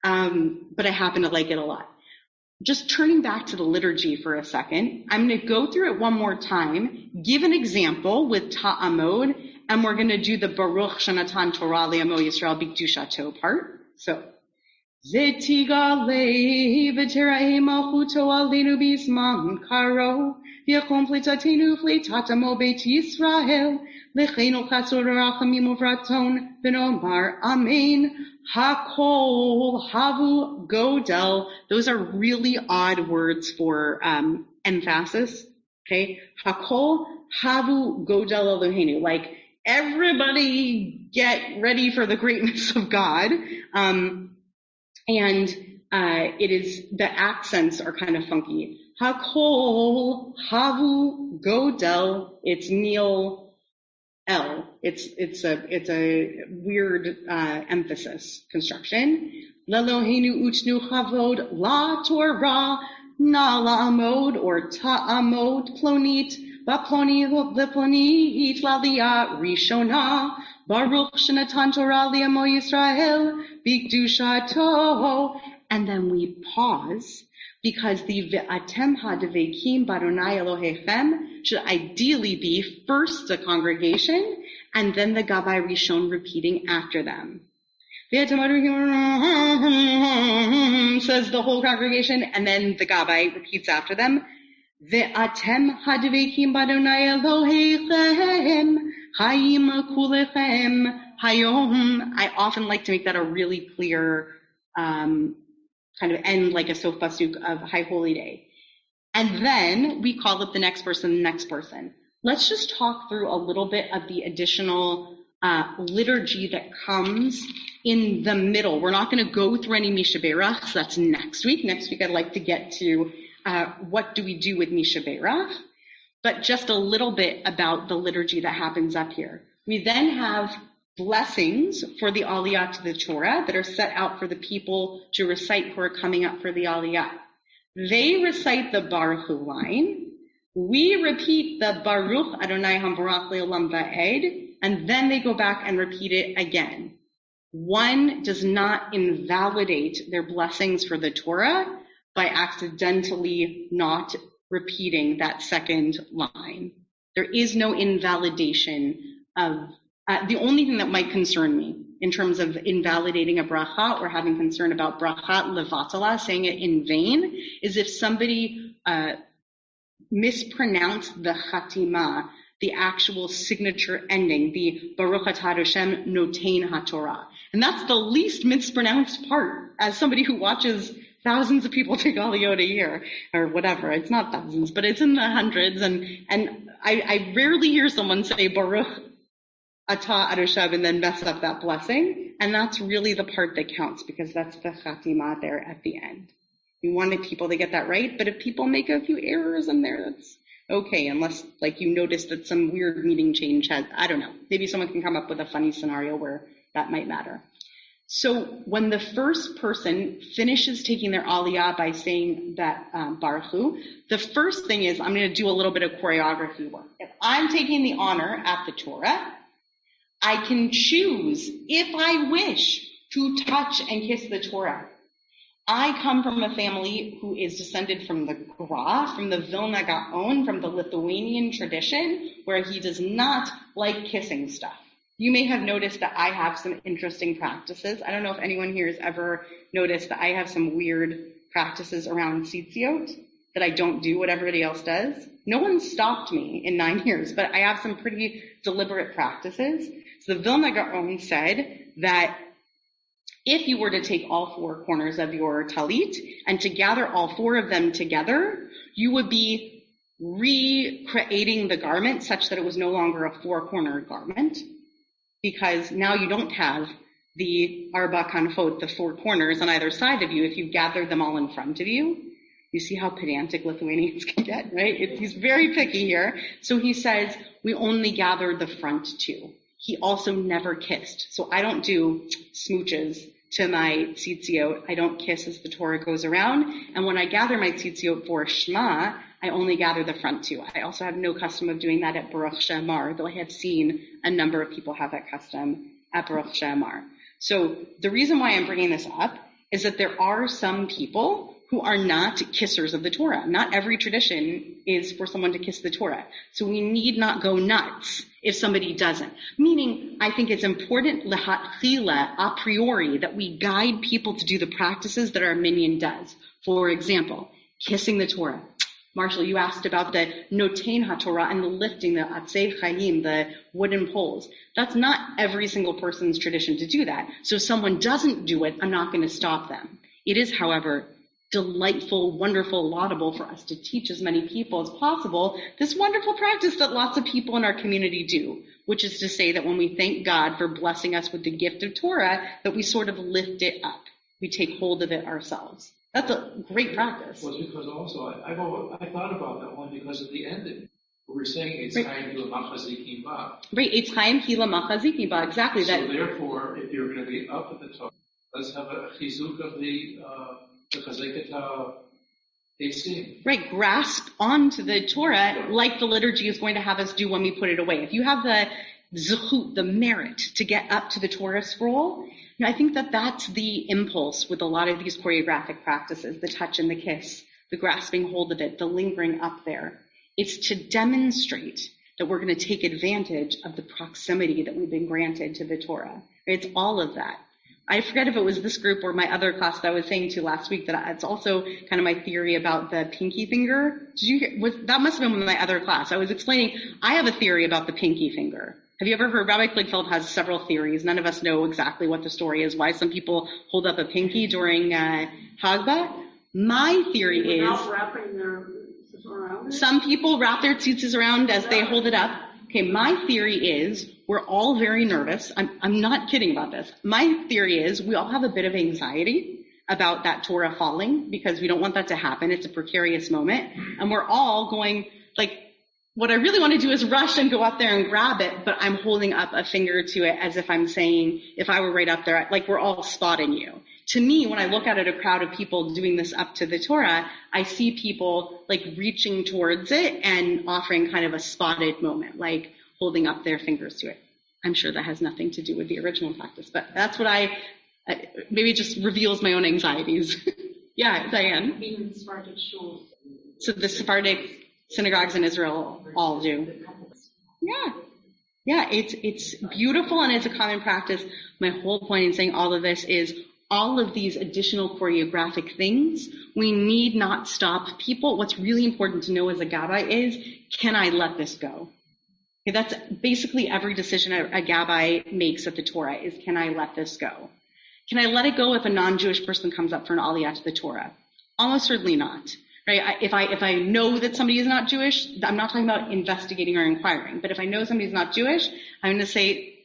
But I happen to like it a lot. Just turning back to the liturgy for a second, I'm going to go through it one more time, give an example with ta'amod, and we're going to do the Baruch Shanatan Torah Le'amo Yisrael B'Kedushato part. So, Zetigale v'tera'e malchuto alenu bismam karo v'yachom flitatenu flitatamo beit Yisrael lechenu chatzor rachamim uvraton v'nomar amen. Hakol havu godel. Those are really odd words for emphasis. Okay, Hakol havu godel Eloheinu. Like everybody get ready for the greatness of God. And it is, the accents are kind of funky. Hakol havu godel. It's Neil L. It's a weird emphasis construction. Leloheinu uchnu chavod la Torah na la'amod or ta'amod plonit ba'ploni leplonit la'liyah rishona baruch shenatan Torah li'amo Yisrael b'kedushato. And then we pause, because the Ve'atem ha'devekim b'Adonai Elohechem should ideally be first the congregation and then the Gabbai Rishon repeating after them. Ve'atem ha'devekim says the whole congregation, and then the Gabbai repeats after them. Ve'atem ha'devekim b'Adonai Elohechem hayim kulechem hayom. I often like to make that a really clear kind of end, like a sof pasuk of High Holy Day. And then we call up the next person. Let's just talk through a little bit of the additional liturgy that comes in the middle. We're not going to go through any Misha Berach, so that's next week. Next week I'd like to get to what do we do with Misha Berach, but just a little bit about the liturgy that happens up here. We then have blessings for the Aliyah to the Torah that are set out for the people to recite who are coming up for the Aliyah. They recite the Baruch Hu line. We repeat the Baruch Adonai Hambarach Le'olam Va'ed, and then they go back and repeat it again. One does not invalidate their blessings for the Torah by accidentally not repeating that second line. There is no invalidation of, the only thing that might concern me in terms of invalidating a bracha or having concern about bracha levatala, saying it in vain, is if somebody mispronounced the chatima, the actual signature ending, the Baruch Atah Hashem Notein HaTorah. And that's the least mispronounced part, as somebody who watches thousands of people take Aliyot a year, or whatever. It's not thousands, but it's in the hundreds. And I rarely hear someone say Baruch Atah Hashem and then mess up that blessing. And that's really the part that counts, because that's the chatima there at the end. We wanted people to get that right, but if people make a few errors in there, that's okay, unless like you notice that some weird meaning change has, I don't know, maybe someone can come up with a funny scenario where that might matter. So when the first person finishes taking their aliyah by saying that Baruch Hu, the first thing is I'm going to do a little bit of choreography work. If I'm taking the honor at the Torah, I can choose, if I wish, to touch and kiss the Torah. I come from a family who is descended from the Gra, from the Vilna Gaon, from the Lithuanian tradition, where he does not like kissing stuff. You may have noticed that I have some interesting practices. I don't know if anyone here has ever noticed that I have some weird practices around tzitziot that I don't do what everybody else does. No one stopped me in 9 years, but I have some pretty deliberate practices. So the Vilna Gaon said that if you were to take all 4 corners of your talit and to gather all 4 of them together, you would be recreating the garment such that it was no longer a 4-cornered garment, because now you don't have the arba kanfot, the 4 corners on either side of you, if you gathered them all in front of you. You see how pedantic Lithuanians can get, right? He's very picky here. So he says, we only gather the front 2. He also never kissed. So I don't do smooches to my tzitziot. I don't kiss as the Torah goes around. And when I gather my tzitziot for Shema, I only gather the front 2. I also have no custom of doing that at Baruch She'amar, though I have seen a number of people have that custom at Baruch She'amar. So the reason why I'm bringing this up is that there are some people who are not kissers of the Torah. Not every tradition is for someone to kiss the Torah. So we need not go nuts if somebody doesn't. Meaning, I think it's important, lehatchila, a priori, that we guide people to do the practices that our minyan does. For example, kissing the Torah. Marshall, you asked about the notein haTorah and the lifting, the atzei chayim, the wooden poles. That's not every single person's tradition to do that. So if someone doesn't do it, I'm not going to stop them. It is, however, delightful, wonderful, laudable for us to teach as many people as possible this wonderful practice that lots of people in our community do, which is to say that when we thank God for blessing us with the gift of Torah, that we sort of lift it up. We take hold of it ourselves. That's a great practice. Well, because also, I thought about that one because of the ending. We're saying Eitz Chaim Hila Machazikim Ba. Right, Eitz Chaim Hila Machazikim Ba, exactly. So therefore, if you're going to be up at the top, let's have a chizuk of the chazeket ha'etzim. Right, grasp onto the Torah like the liturgy is going to have us do when we put it away. If you have the zechut, the merit to get up to the Torah scroll, I think that that's the impulse with a lot of these choreographic practices, the touch and the kiss, the grasping hold of it, the lingering up there. It's to demonstrate that we're going to take advantage of the proximity that we've been granted to the Torah. It's all of that. I forget if it was this group or my other class that I was saying to last week that it's also kind of my theory about the pinky finger. Did you hear? That must have been my other class. I was explaining, I have a theory about the pinky finger. Have you ever heard? Rabbi Kligfeld has several theories. None of us know exactly what the story is, why some people hold up a pinky during Hagbah. My theory is wrapping their tzitzis around it? Some people wrap their tzitzis around as they hold it up. Okay, my theory is we're all very nervous. I'm not kidding about this. My theory is we all have a bit of anxiety about that Torah falling because we don't want that to happen. It's a precarious moment. And we're all going, like, what I really want to do is rush and go up there and grab it, but I'm holding up a finger to it as if I'm saying, if I were right up there, like we're all spotting you. To me, when I look at a crowd of people doing this up to the Torah, I see people like reaching towards it and offering kind of a spotted moment, like holding up their fingers to it. I'm sure that has nothing to do with the original practice, but that's what maybe it just reveals my own anxieties. Yeah, Diane. Even Sephardic schools. So the Sephardic synagogues in Israel all do. Yeah, it's beautiful and it's a common practice. My whole point in saying all of this is all of these additional choreographic things, we need not stop people. What's really important to know as a Gabbai is, can I let this go? Okay, that's basically every decision a Gabbai makes at the Torah is, can I let this go? Can I let it go if a non-Jewish person comes up for an aliyah to the Torah? Almost certainly not. Right? If I know that somebody is not Jewish, I'm not talking about investigating or inquiring, but if I know somebody's not Jewish, I'm going to say,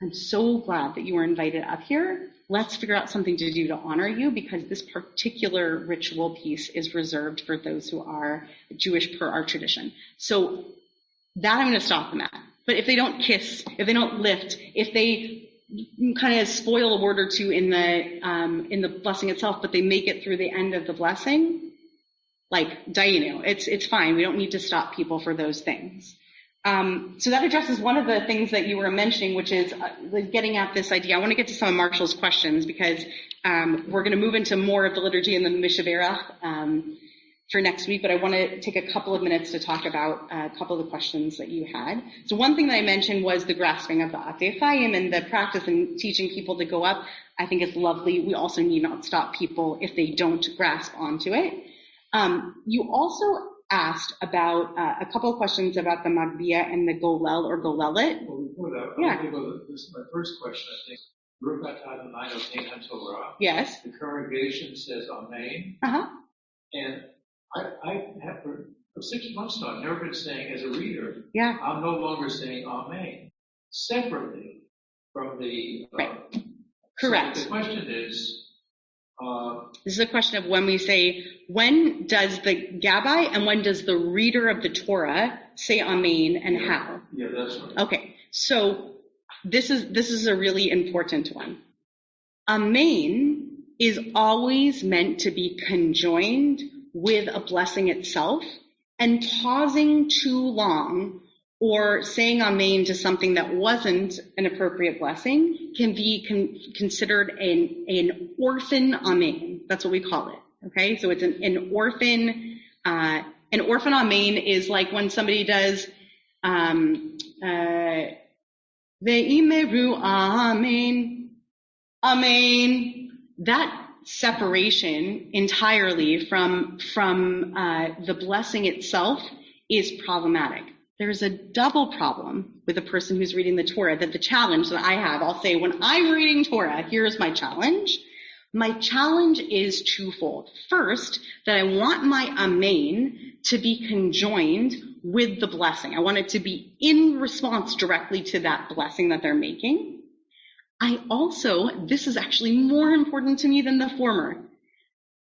I'm so glad that you were invited up here. Let's figure out something to do to honor you, because this particular ritual piece is reserved for those who are Jewish per our tradition. So that I'm going to stop them at. But if they don't kiss, if they don't lift, if they kind of spoil a word or two in the blessing itself, but they make it through the end of the blessing, like Dainu, it's fine. We don't need to stop people for those things. So that addresses one of the things that you were mentioning, which is getting at this idea. I want to get to some of Marshall's questions because we're going to move into more of the liturgy and the Mishaverach for next week, but I want to take a couple of minutes to talk about a couple of the questions that you had. So one thing that I mentioned was the grasping of the Atefayim and the practice in teaching people to go up. I think it's lovely. We also need not stop people if they don't grasp onto it. You also asked about a couple of questions about the Magbiya and the Golel or Golelet. Well, before that, yeah. This is my first question, I think. Torah. Yes. The congregation says Amen. Uh-huh. And I have for 6 months now, I've never been saying as a reader, yeah. I'm no longer saying Amen. Separately from the... right. Correct. So the question is... this is a question of when we say, when does the Gabbai and when does the reader of the Torah say Amen and how? Yeah, that's right. Okay, so this is a really important one. Amen is always meant to be conjoined with a blessing itself, and pausing too long or saying Amen to something that wasn't an appropriate blessing can be considered an orphan Amen. That's what we call it. Okay, so it's an orphan. An orphan Amen is like when somebody does Ve'imeru Amen, Amen. That separation entirely from the blessing itself is problematic. There's a double problem with a person who's reading the Torah, that the challenge that I have, I'll say when I'm reading Torah, here's my challenge. My challenge is twofold. First, that I want my Amen to be conjoined with the blessing. I want it to be in response directly to that blessing that they're making. I also, this is actually more important to me than the former,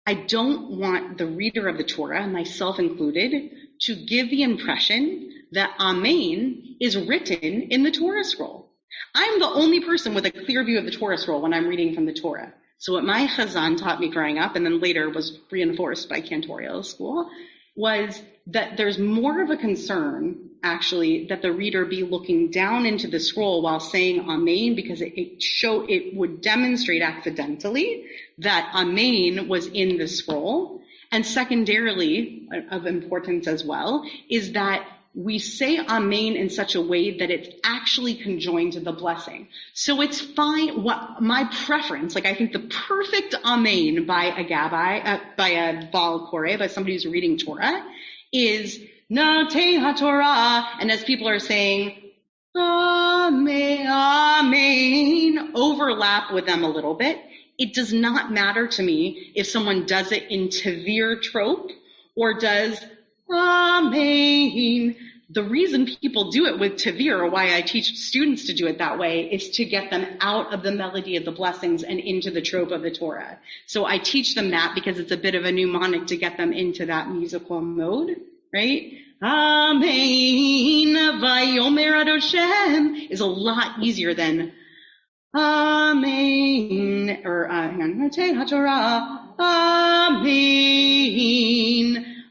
I don't want the reader of the Torah, myself included, to give the impression that Amen is written in the Torah scroll. I'm the only person with a clear view of the Torah scroll when I'm reading from the Torah. So what my chazan taught me growing up, and then later was reinforced by Cantor Hillary school, was that there's more of a concern, actually, that the reader be looking down into the scroll while saying Amen, because it would demonstrate accidentally that Amen was in the scroll. And secondarily, of importance as well, is that we say Amen in such a way that it's actually conjoined to the blessing. So it's fine. What my preference, like I think the perfect Amen by a Gabbai, by a Baal Koreh, by somebody who's reading Torah, is Natei HaTorah, and as people are saying Amen, Amen, overlap with them a little bit. It does not matter to me if someone does it in Tavir trope or does Amen. The reason people do it with Tavir, or why I teach students to do it that way, is to get them out of the melody of the blessings and into the trope of the Torah. So I teach them that because it's a bit of a mnemonic to get them into that musical mode, right? Amen, Vayomer Ad Hashem is a lot easier than Amen, or hang on, Noten HaTorah, Amen,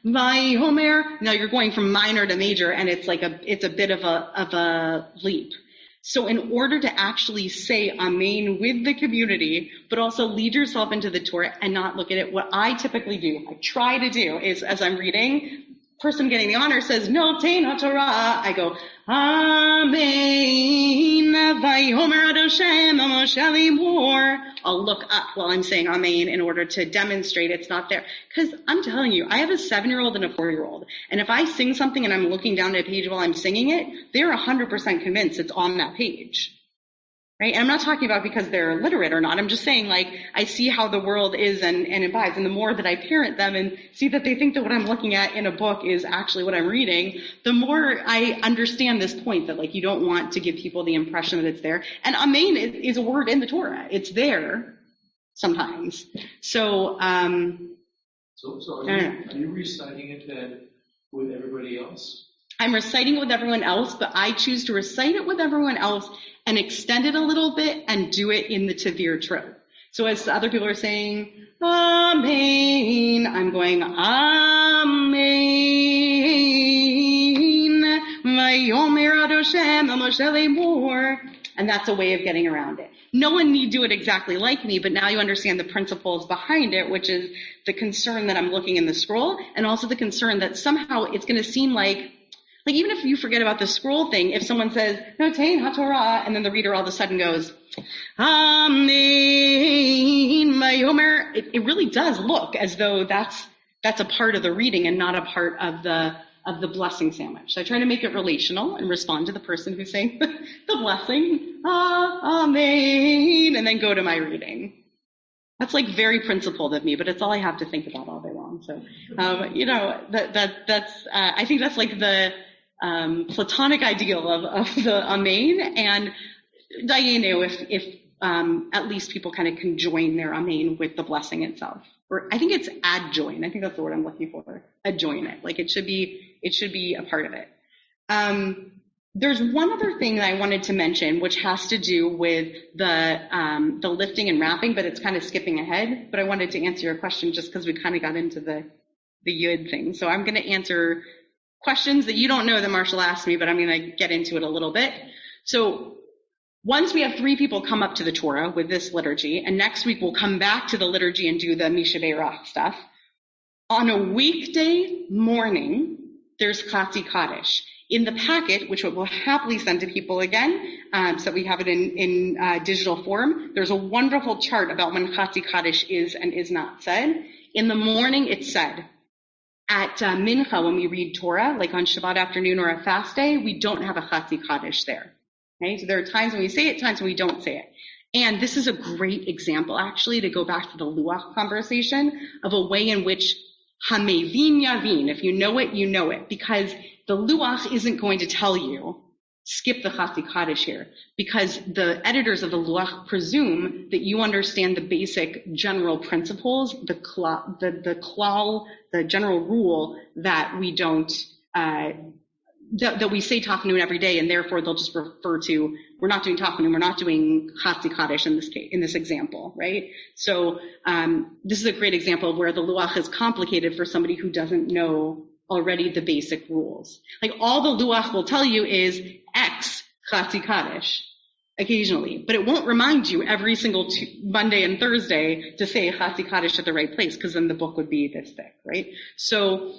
Vayomer. Now you're going from minor to major, and it's a bit of a leap. So in order to actually say Amen with the community, but also lead yourself into the Torah and not look at it, what I typically do, I try to do, is as I'm reading, person getting the honor says, no, Noten HaTorah, I go, Amen, Vayomer Ad Hashem, Moshe Limor. I'll look up while I'm saying Amen in order to demonstrate it's not there. Because I'm telling you, I have a 7-year-old and a 4-year-old. And if I sing something and I'm looking down at a page while I'm singing it, they're 100% convinced it's on that page. Right? And I'm not talking about because they're literate or not. I'm just saying, I see how the world is and imbibes. And the more that I parent them and see that they think that what I'm looking at in a book is actually what I'm reading, the more I understand this point that, you don't want to give people the impression that it's there. And Amen is a word in the Torah. It's there sometimes. So, are you reciting it then with everybody else? I'm reciting it with everyone else, but I choose to recite it with everyone else and extend it a little bit and do it in the Tavir trope. So as other people are saying, Amen, I'm going, Amen, Vayomer Ad Hashem, Moshe Limor. And that's a way of getting around it. No one need do it exactly like me, but now you understand the principles behind it, which is the concern that I'm looking in the scroll, and also the concern that somehow it's going to seem like even if you forget about the scroll thing, if someone says, Noten HaTorah, and then the reader all of a sudden goes, Amen, Vayomer, it really does look as though that's a part of the reading and not a part of the blessing sandwich. So I try to make it relational and respond to the person who's saying the blessing, Amen, and then go to my reading. That's very principled of me, but it's all I have to think about all day long. So, that's I think that's the Platonic ideal of the Amen, and if at least people kind of can join their Amen with the blessing itself. Or I think it's adjoin. I think that's the word I'm looking for. Adjoin it. It should be a part of it. There's one other thing that I wanted to mention, which has to do with the lifting and wrapping, but it's kind of skipping ahead. But I wanted to answer your question just because we kind of got into the Yud thing. So I'm going to answer questions that you don't know that Marshall asked me, but I'm going to get into it a little bit. So once we have 3 people come up to the Torah with this liturgy, and next week we'll come back to the liturgy and do the Misha Beirach stuff. On a weekday morning, there's Chatzi Kaddish. In the packet, which we'll happily send to people again, so we have it in digital form, there's a wonderful chart about when Chatzi Kaddish is and is not said. In the morning, it's said. At Mincha, when we read Torah, like on Shabbat afternoon or a fast day, we don't have a Chatzi Kaddish there. Okay? So there are times when we say it, times when we don't say it. And this is a great example, actually, to go back to the Luach conversation, of a way in which Hamevin Yavin, if you know it, you know it. Because the Luach isn't going to tell you, skip the Chatzi Kaddish here, because the editors of the Luach presume that you understand the basic general principles, the general rule that we don't, that we say Tachanun every day, and therefore they'll just refer to, we're not doing Tachanun, we're not doing Chatzi Kaddish in this case, in this example, right? So this is a great example of where the Luach is complicated for somebody who doesn't know already the basic rules. All the Luach will tell you is X Chatzi Kaddish occasionally, but it won't remind you every single Monday and Thursday to say Chatzi Kaddish at the right place, because then the book would be this thick, right? So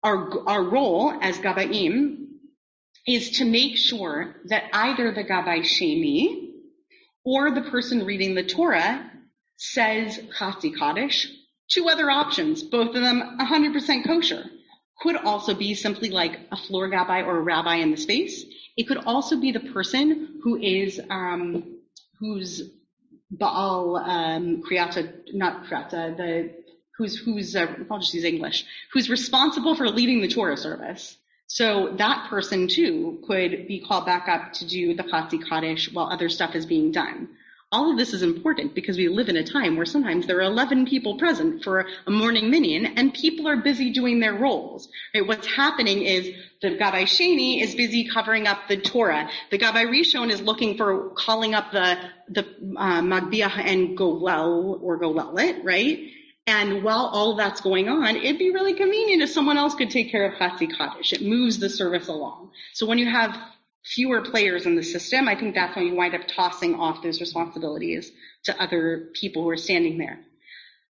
our role as Gabbaim is to make sure that either the Gabbai Sheni or the person reading the Torah says Chatzi Kaddish. 2 other options, both of them 100% kosher. Could also be simply like a floor Gabbai or a rabbi in the space. It could also be the person who is who's Baal Kriyata, not Kriyata, who's I'll just use English, who's responsible for leading the Torah service. So that person too could be called back up to do the Chatzi Kaddish while other stuff is being done. All of this is important because we live in a time where sometimes there are 11 people present for a morning minyan, and people are busy doing their roles. Right? What's happening is the Gabbai Sheni is busy covering up the Torah. The Gabbai Rishon is looking for calling up the Magbiah and Golel or Golelet, right? And while all that's going on, it'd be really convenient if someone else could take care of Chatzi Kaddish. It moves the service along. So when you have fewer players in the system, I think that's when you wind up tossing off those responsibilities to other people who are standing there.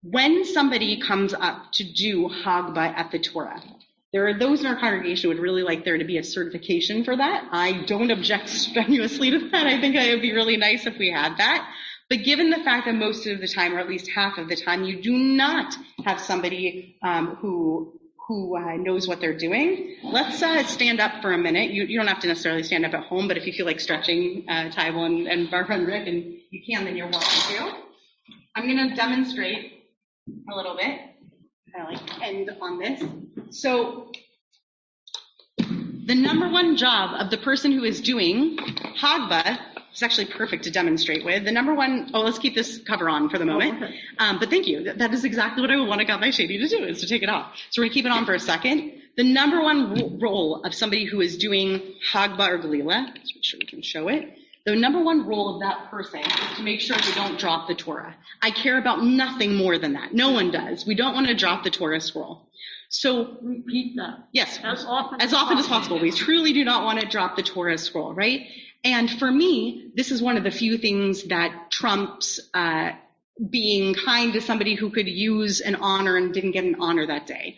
When somebody comes up to do Hagbah at the Torah, there are those in our congregation who would really like there to be a certification for that. I don't object strenuously to that. I think it would be really nice if we had that. But given the fact that most of the time, or at least half of the time, you do not have somebody who knows what they're doing, let's stand up for a minute. You don't have to necessarily stand up at home, but if you feel like stretching, Tybal and Barbara and Rick, and you can, then you're welcome to. I'm going to demonstrate a little bit, kind of like end on this. So the number one job of the person who is doing Hagbah, it's actually perfect to demonstrate with. The number one, let's keep this cover on for the moment. Okay. But thank you. That is exactly what I want to Gabbai Sheni to do, is to take it off. So we're going to keep it on for a second. The number one role of somebody who is doing Hagbah or Galila, let's make sure we can show it. The number one role of that person is to make sure we don't drop the Torah. I care about nothing more than that. No one does. We don't want to drop the Torah scroll. So repeat that. Yes. As often as possible. We truly do not want to drop the Torah scroll, right? And for me, this is one of the few things that trumps being kind to somebody who could use an honor and didn't get an honor that day.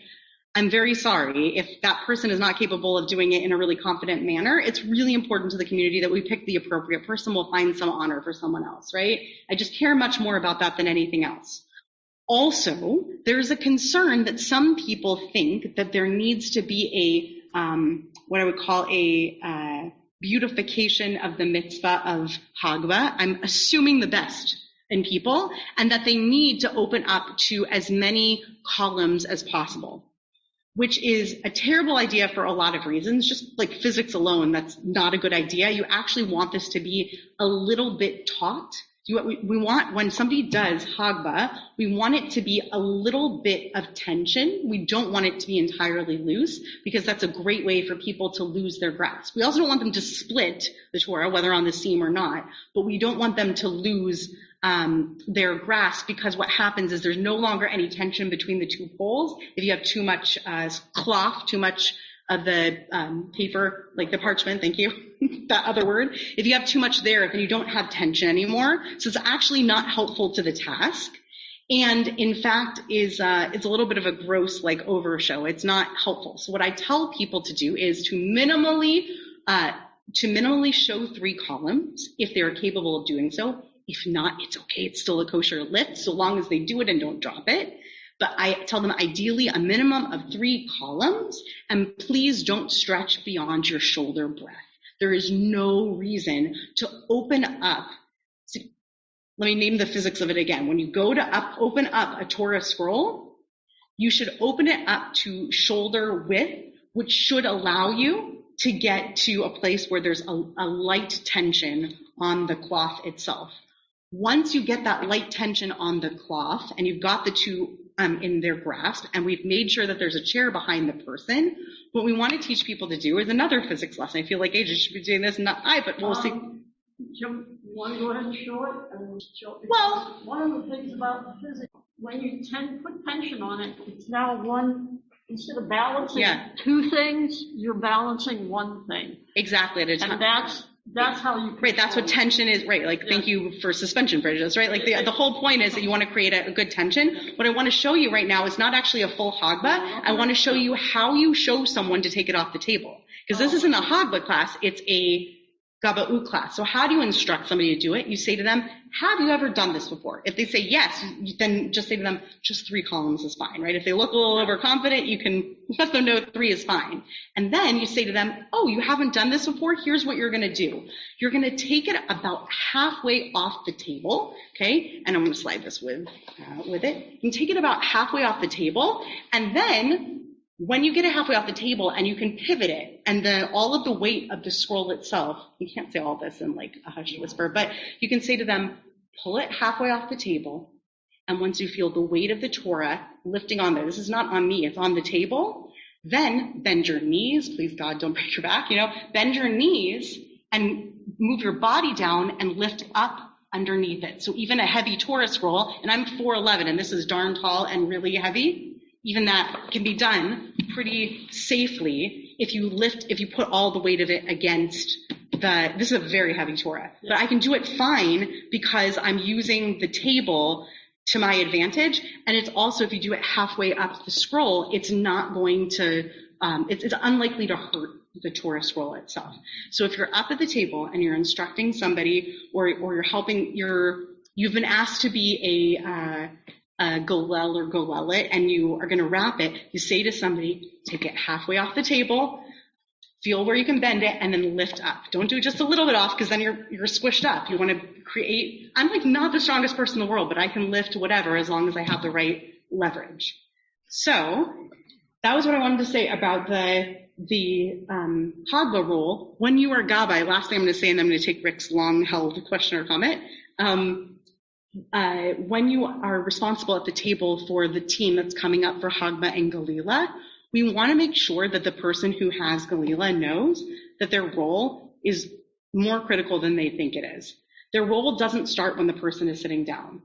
I'm very sorry if that person is not capable of doing it in a really confident manner. It's really important to the community that we pick the appropriate person. We'll find some honor for someone else, right? I just care much more about that than anything else. Also, there's a concern that some people think that there needs to be what I would call a beautification of the mitzvah of Hagbah. I'm assuming the best in people, and that they need to open up to as many columns as possible, which is a terrible idea for a lot of reasons. Just like physics alone, that's not a good idea. You actually want this to be a little bit taught. We want, when somebody does Hagbah, we want it to be a little bit of tension. We don't want it to be entirely loose, because that's a great way for people to lose their grasp. We also don't want them to split the Torah, whether on the seam or not, but we don't want them to lose their grasp, because what happens is there's no longer any tension between the two poles. If you have too much cloth, too much of the paper, like the parchment, thank you, that other word. If you have too much there, then you don't have tension anymore. So it's actually not helpful to the task. And in fact, it's a little bit of a gross, like, overshow. It's not helpful. So what I tell people to do is to minimally show 3 columns if they are capable of doing so. If not, it's okay. It's still a kosher lift, so long as they do it and don't drop it. But I tell them ideally a minimum of 3 columns, and please don't stretch beyond your shoulder breadth. There is no reason to open up. So, let me name the physics of it again. When you go to open up a Torah scroll, you should open it up to shoulder width, which should allow you to get to a place where there's a light tension on the cloth itself. Once you get that light tension on the cloth and you've got the two in their grasp, and we've made sure that there's a chair behind the person, what we want to teach people to do is another physics lesson. I feel like AJ should be doing this, not I, but we'll see. You want to go ahead and show it? Well, one of the things about the physics, when you put tension on it, it's now one, instead of balancing 2 things, you're balancing 1 thing. Exactly, at a time. And that's how you... Right, that's what tension is, right, like, thank you for suspension bridges, right? Like, the whole point is that you want to create a good tension. What I want to show you right now is not actually a full Hagbah. I want to show you how you show someone to take it off the table. Because this isn't a Hagbah class, it's a Gabba'u class. So how do you instruct somebody to do it? You say to them, have you ever done this before? If they say yes, then just say to them, just 3 columns is fine, right? If they look a little overconfident, you can let them know 3 is fine. And then you say to them, oh, you haven't done this before? Here's what you're going to do. You're going to take it about halfway off the table, okay? And I'm going to slide this with it. You can take it about halfway off the table, and then when you get it halfway off the table and you can pivot it, and all of the weight of the scroll itself, you can't say all this in like a hushed whisper, but you can say to them, pull it halfway off the table. And once you feel the weight of the Torah lifting on there, this is not on me, it's on the table, then bend your knees. Please, God, don't break your back, bend your knees and move your body down and lift up underneath it. So even a heavy Torah scroll, and I'm 4'11", and this is darn tall and really heavy, even that can be done pretty safely if you put all the weight of it against this is a very heavy Torah. But I can do it fine because I'm using the table to my advantage. And it's also, if you do it halfway up the scroll, it's not going to, it's unlikely to hurt the Torah scroll itself. So if you're up at the table and you're instructing somebody or you're helping, you've been asked to be a golel or golelet and you are going to wrap it, you say to somebody, take it halfway off the table, feel where you can bend it, and then lift up. Don't do just a little bit off because then you're squished up. You want to create, I'm like not the strongest person in the world, but I can lift whatever as long as I have the right leverage. So that was what I wanted to say about the Hagla rule. When you are Gabbai, last thing I'm going to say, and then I'm going to take Rick's long-held question or comment. When you are responsible at the table for the team that's coming up for Hagba and Galila, we want to make sure that the person who has Galila knows that their role is more critical than they think it is. Their role doesn't start when the person is sitting down.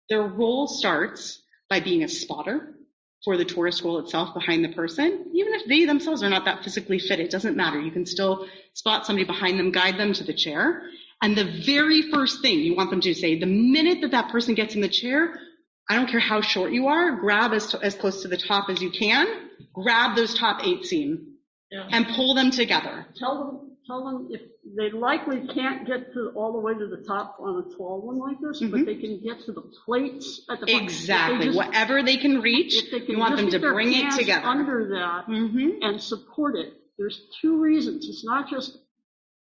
Their role starts by being a spotter for the Torah scroll itself behind the person. Even if they themselves are not that physically fit, it doesn't matter. You can still spot somebody behind them, guide them to the chair. And the very first thing you want them to say, the minute that person gets in the chair, I don't care how short you are, grab as close to the top as you can, grab those top 8 seam and pull them together. Tell them if they likely can't get to all the way to the top on a tall one like this, but they can get to the plates at the bottom. Exactly. Whatever they can reach, you want them to bring it together. Under that and support it. There's 2 reasons. It's not just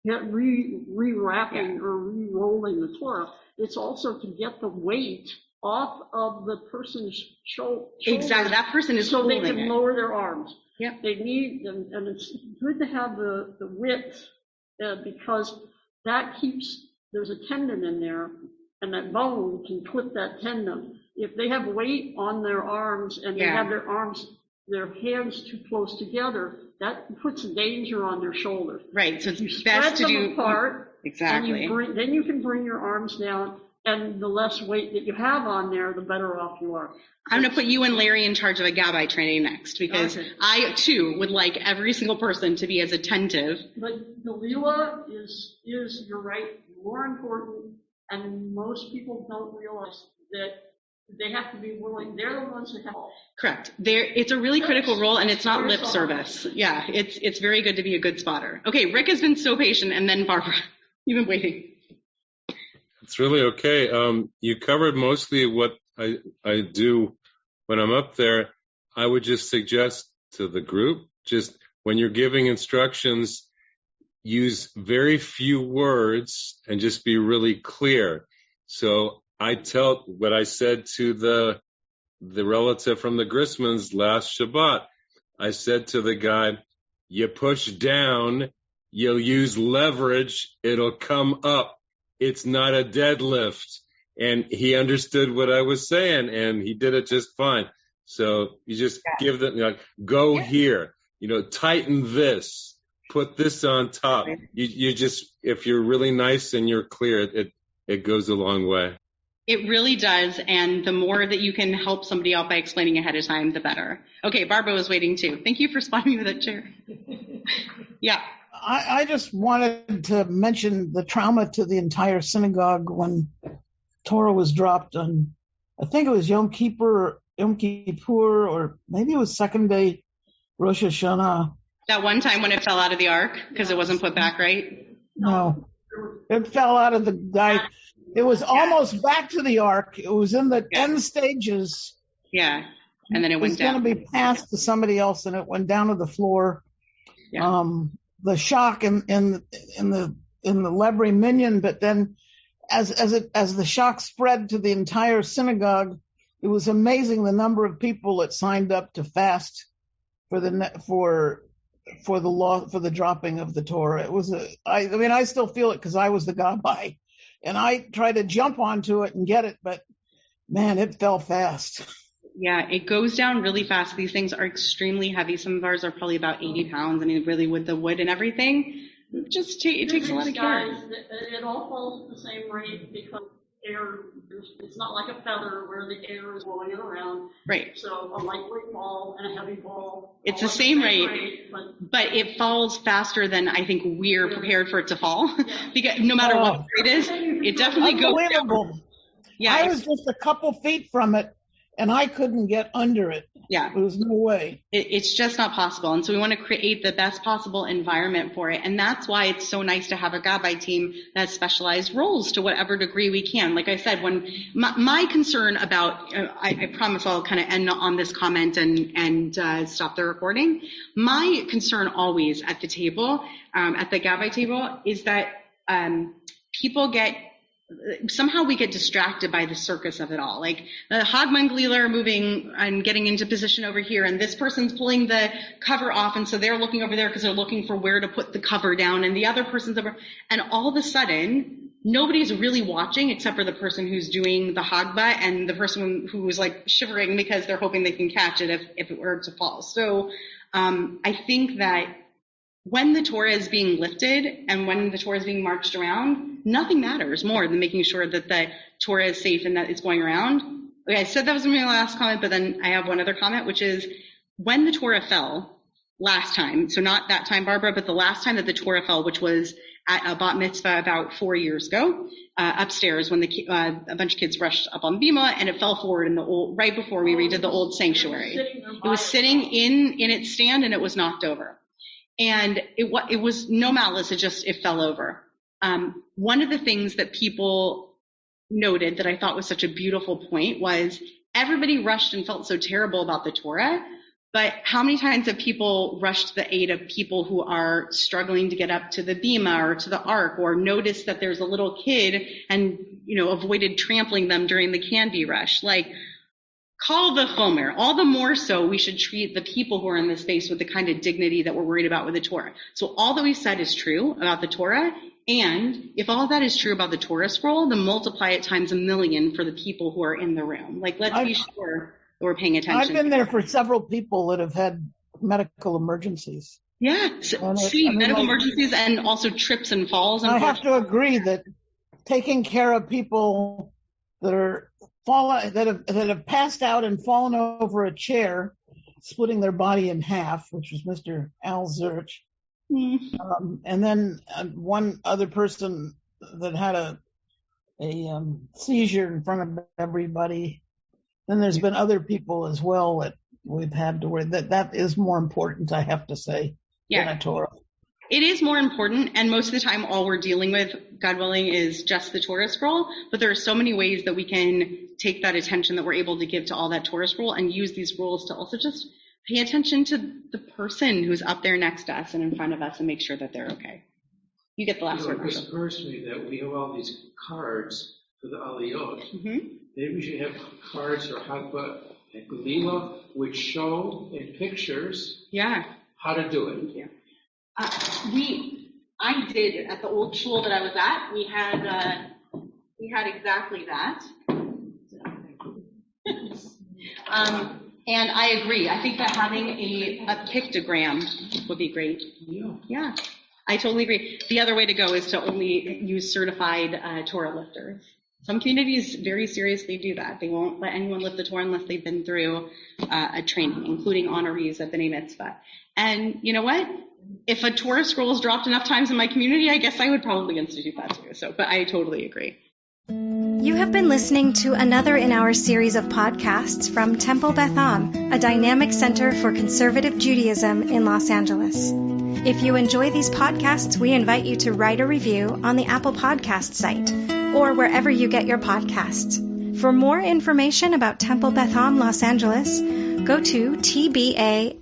re-wrapping or re-rolling the Torah. It's also to get the weight off of the person's shoulder. Exactly. That person is so they can lower their arms. Yeah. They need them, and it's good to have the width because that keeps, there's a tendon in there, and that bone can put that tendon. If they have weight on their arms and they have their hands too close together, that puts danger on their shoulders. Right. So you it's best to do apart. Exactly. And then you can bring your arms down, and the less weight that you have on there, the better off you are. I'm going to put you and Larry in charge of a Gabbai training next because I too would like every single person to be as attentive. But Galila is, you're right, more important, and most people don't realize that they have to be willing. They're the ones that have. Correct. It's a really critical role, and it's not lip service. Yeah, it's very good to be a good spotter. Okay, Rick has been so patient, and then Barbara, you've been waiting. It's really okay. You covered mostly what I do when I'm up there. I would just suggest to the group, just when you're giving instructions, use very few words and just be really clear. So I tell what I said to the relative from the Grismans last Shabbat. I said to the guy, you push down, you'll use leverage, it'll come up. It's not a deadlift. And he understood what I was saying, and he did it just fine. So you just give them, go here, tighten this, put this on top. You just, if you're really nice and you're clear, it goes a long way. It really does, and the more that you can help somebody out by explaining ahead of time, the better. Okay, Barbara was waiting too. Thank you for spotting me with that chair. Yeah. I just wanted to mention the trauma to the entire synagogue when Torah was dropped on, I think it was Yom Kippur, or maybe it was second day Rosh Hashanah. That one time when it fell out of the ark because it wasn't put back right? No, it fell out of the guy. It was almost back to the ark. It was in the end stages. Yeah, and then it went down. It was going to be passed to somebody else, and it went down to the floor. Yeah. The shock in the Lebre Minyan, but then as the shock spread to the entire synagogue, it was amazing the number of people that signed up to fast for the dropping of the Torah. It was I still feel it because I was the Gabbai, and I tried to jump onto it and get it, but man, it fell fast. Yeah, it goes down really fast. These things are extremely heavy. Some of ours are probably about 80 pounds. I mean, really with the wood and everything, it takes a lot of care. It all falls at the same rate because air, it's not like a feather where the air is blowing it around. Right. So a lightweight ball and a heavy ball. It's the same rate, but it falls faster than I think we're prepared for it to fall. Yeah. Because no matter what it is, it definitely goes down. Yeah, I was just a couple feet from it, and I couldn't get under it. Yeah. There was no way. It's just not possible. And so we want to create the best possible environment for it. And that's why it's so nice to have a Gabbai team that has specialized roles to whatever degree we can. Like I said, when my concern about, I promise I'll kind of end on this comment and stop the recording. My concern always at the table, at the Gabbai table, is that people somehow we get distracted by the circus of it all. Like the Hagmann-Gleiler moving and getting into position over here, and this person's pulling the cover off, and so they're looking over there because they're looking for where to put the cover down, and the other person's over, and all of a sudden, nobody's really watching except for the person who's doing the Hagba and the person who's like shivering because they're hoping they can catch it if it were to fall. So I think that when the Torah is being lifted and when the Torah is being marched around, nothing matters more than making sure that the Torah is safe and that it's going around. Okay, I said that was my last comment, but then I have one other comment, which is when the Torah fell last time, so not that time, Barbara, but the last time that the Torah fell, which was at a bat mitzvah about 4 years ago, upstairs when a bunch of kids rushed up on Bima, and it fell forward in right before we redid the old sanctuary. It was sitting in its stand and it was knocked over. And it was no malice, it fell over. One of the things that people noted that I thought was such a beautiful point was everybody rushed and felt so terrible about the Torah, but how many times have people rushed to the aid of people who are struggling to get up to the bima or to the ark, or noticed that there's a little kid and, avoided trampling them during the candy rush? Like, call the chomer. All the more so we should treat the people who are in this space with the kind of dignity that we're worried about with the Torah. So all that we said is true about the Torah, and if all that is true about the Torah scroll, then multiply it times 1,000,000 for the people who are in the room. Like, let's be sure that we're paying attention. I've been there for several people that have had medical emergencies. Yeah, medical emergencies and also trips and falls. I have to agree that taking care of people that are that have passed out and fallen over a chair, splitting their body in half, which was Mr. Al Zurich. And then one other person that had a seizure in front of everybody. Then there's been other people as well that we've had to where that is more important, I have to say, than a Torah. It is more important, and most of the time all we're dealing with, God willing, is just the Torah scroll, but there are so many ways that we can take that attention that we're able to give to all that Torah scroll and use these scrolls to also just pay attention to the person who's up there next to us and in front of us and make sure that they're okay. You get the last word, Marshall. It occurs to me that we have all these cards for the aliyot. Mm-hmm. Maybe we should have cards or Hagba and Galila which show in pictures how to do it. Thank you. I did at the old shul that I was at. We had exactly that. And I agree. I think that having a pictogram would be great. Yeah, I totally agree. The other way to go is to only use certified Torah lifters. Some communities very seriously do that. They won't let anyone lift the Torah unless they've been through a training, including honorees at the B'nai Mitzvah. And you know what? If a Torah scroll is dropped enough times in my community, I guess I would probably institute that too. But I totally agree. You have been listening to another in our series of podcasts from Temple Beth Am, a dynamic center for conservative Judaism in Los Angeles. If you enjoy these podcasts, we invite you to write a review on the Apple Podcast site or wherever you get your podcasts. For more information about Temple Beth Am Los Angeles, go to tbala.org.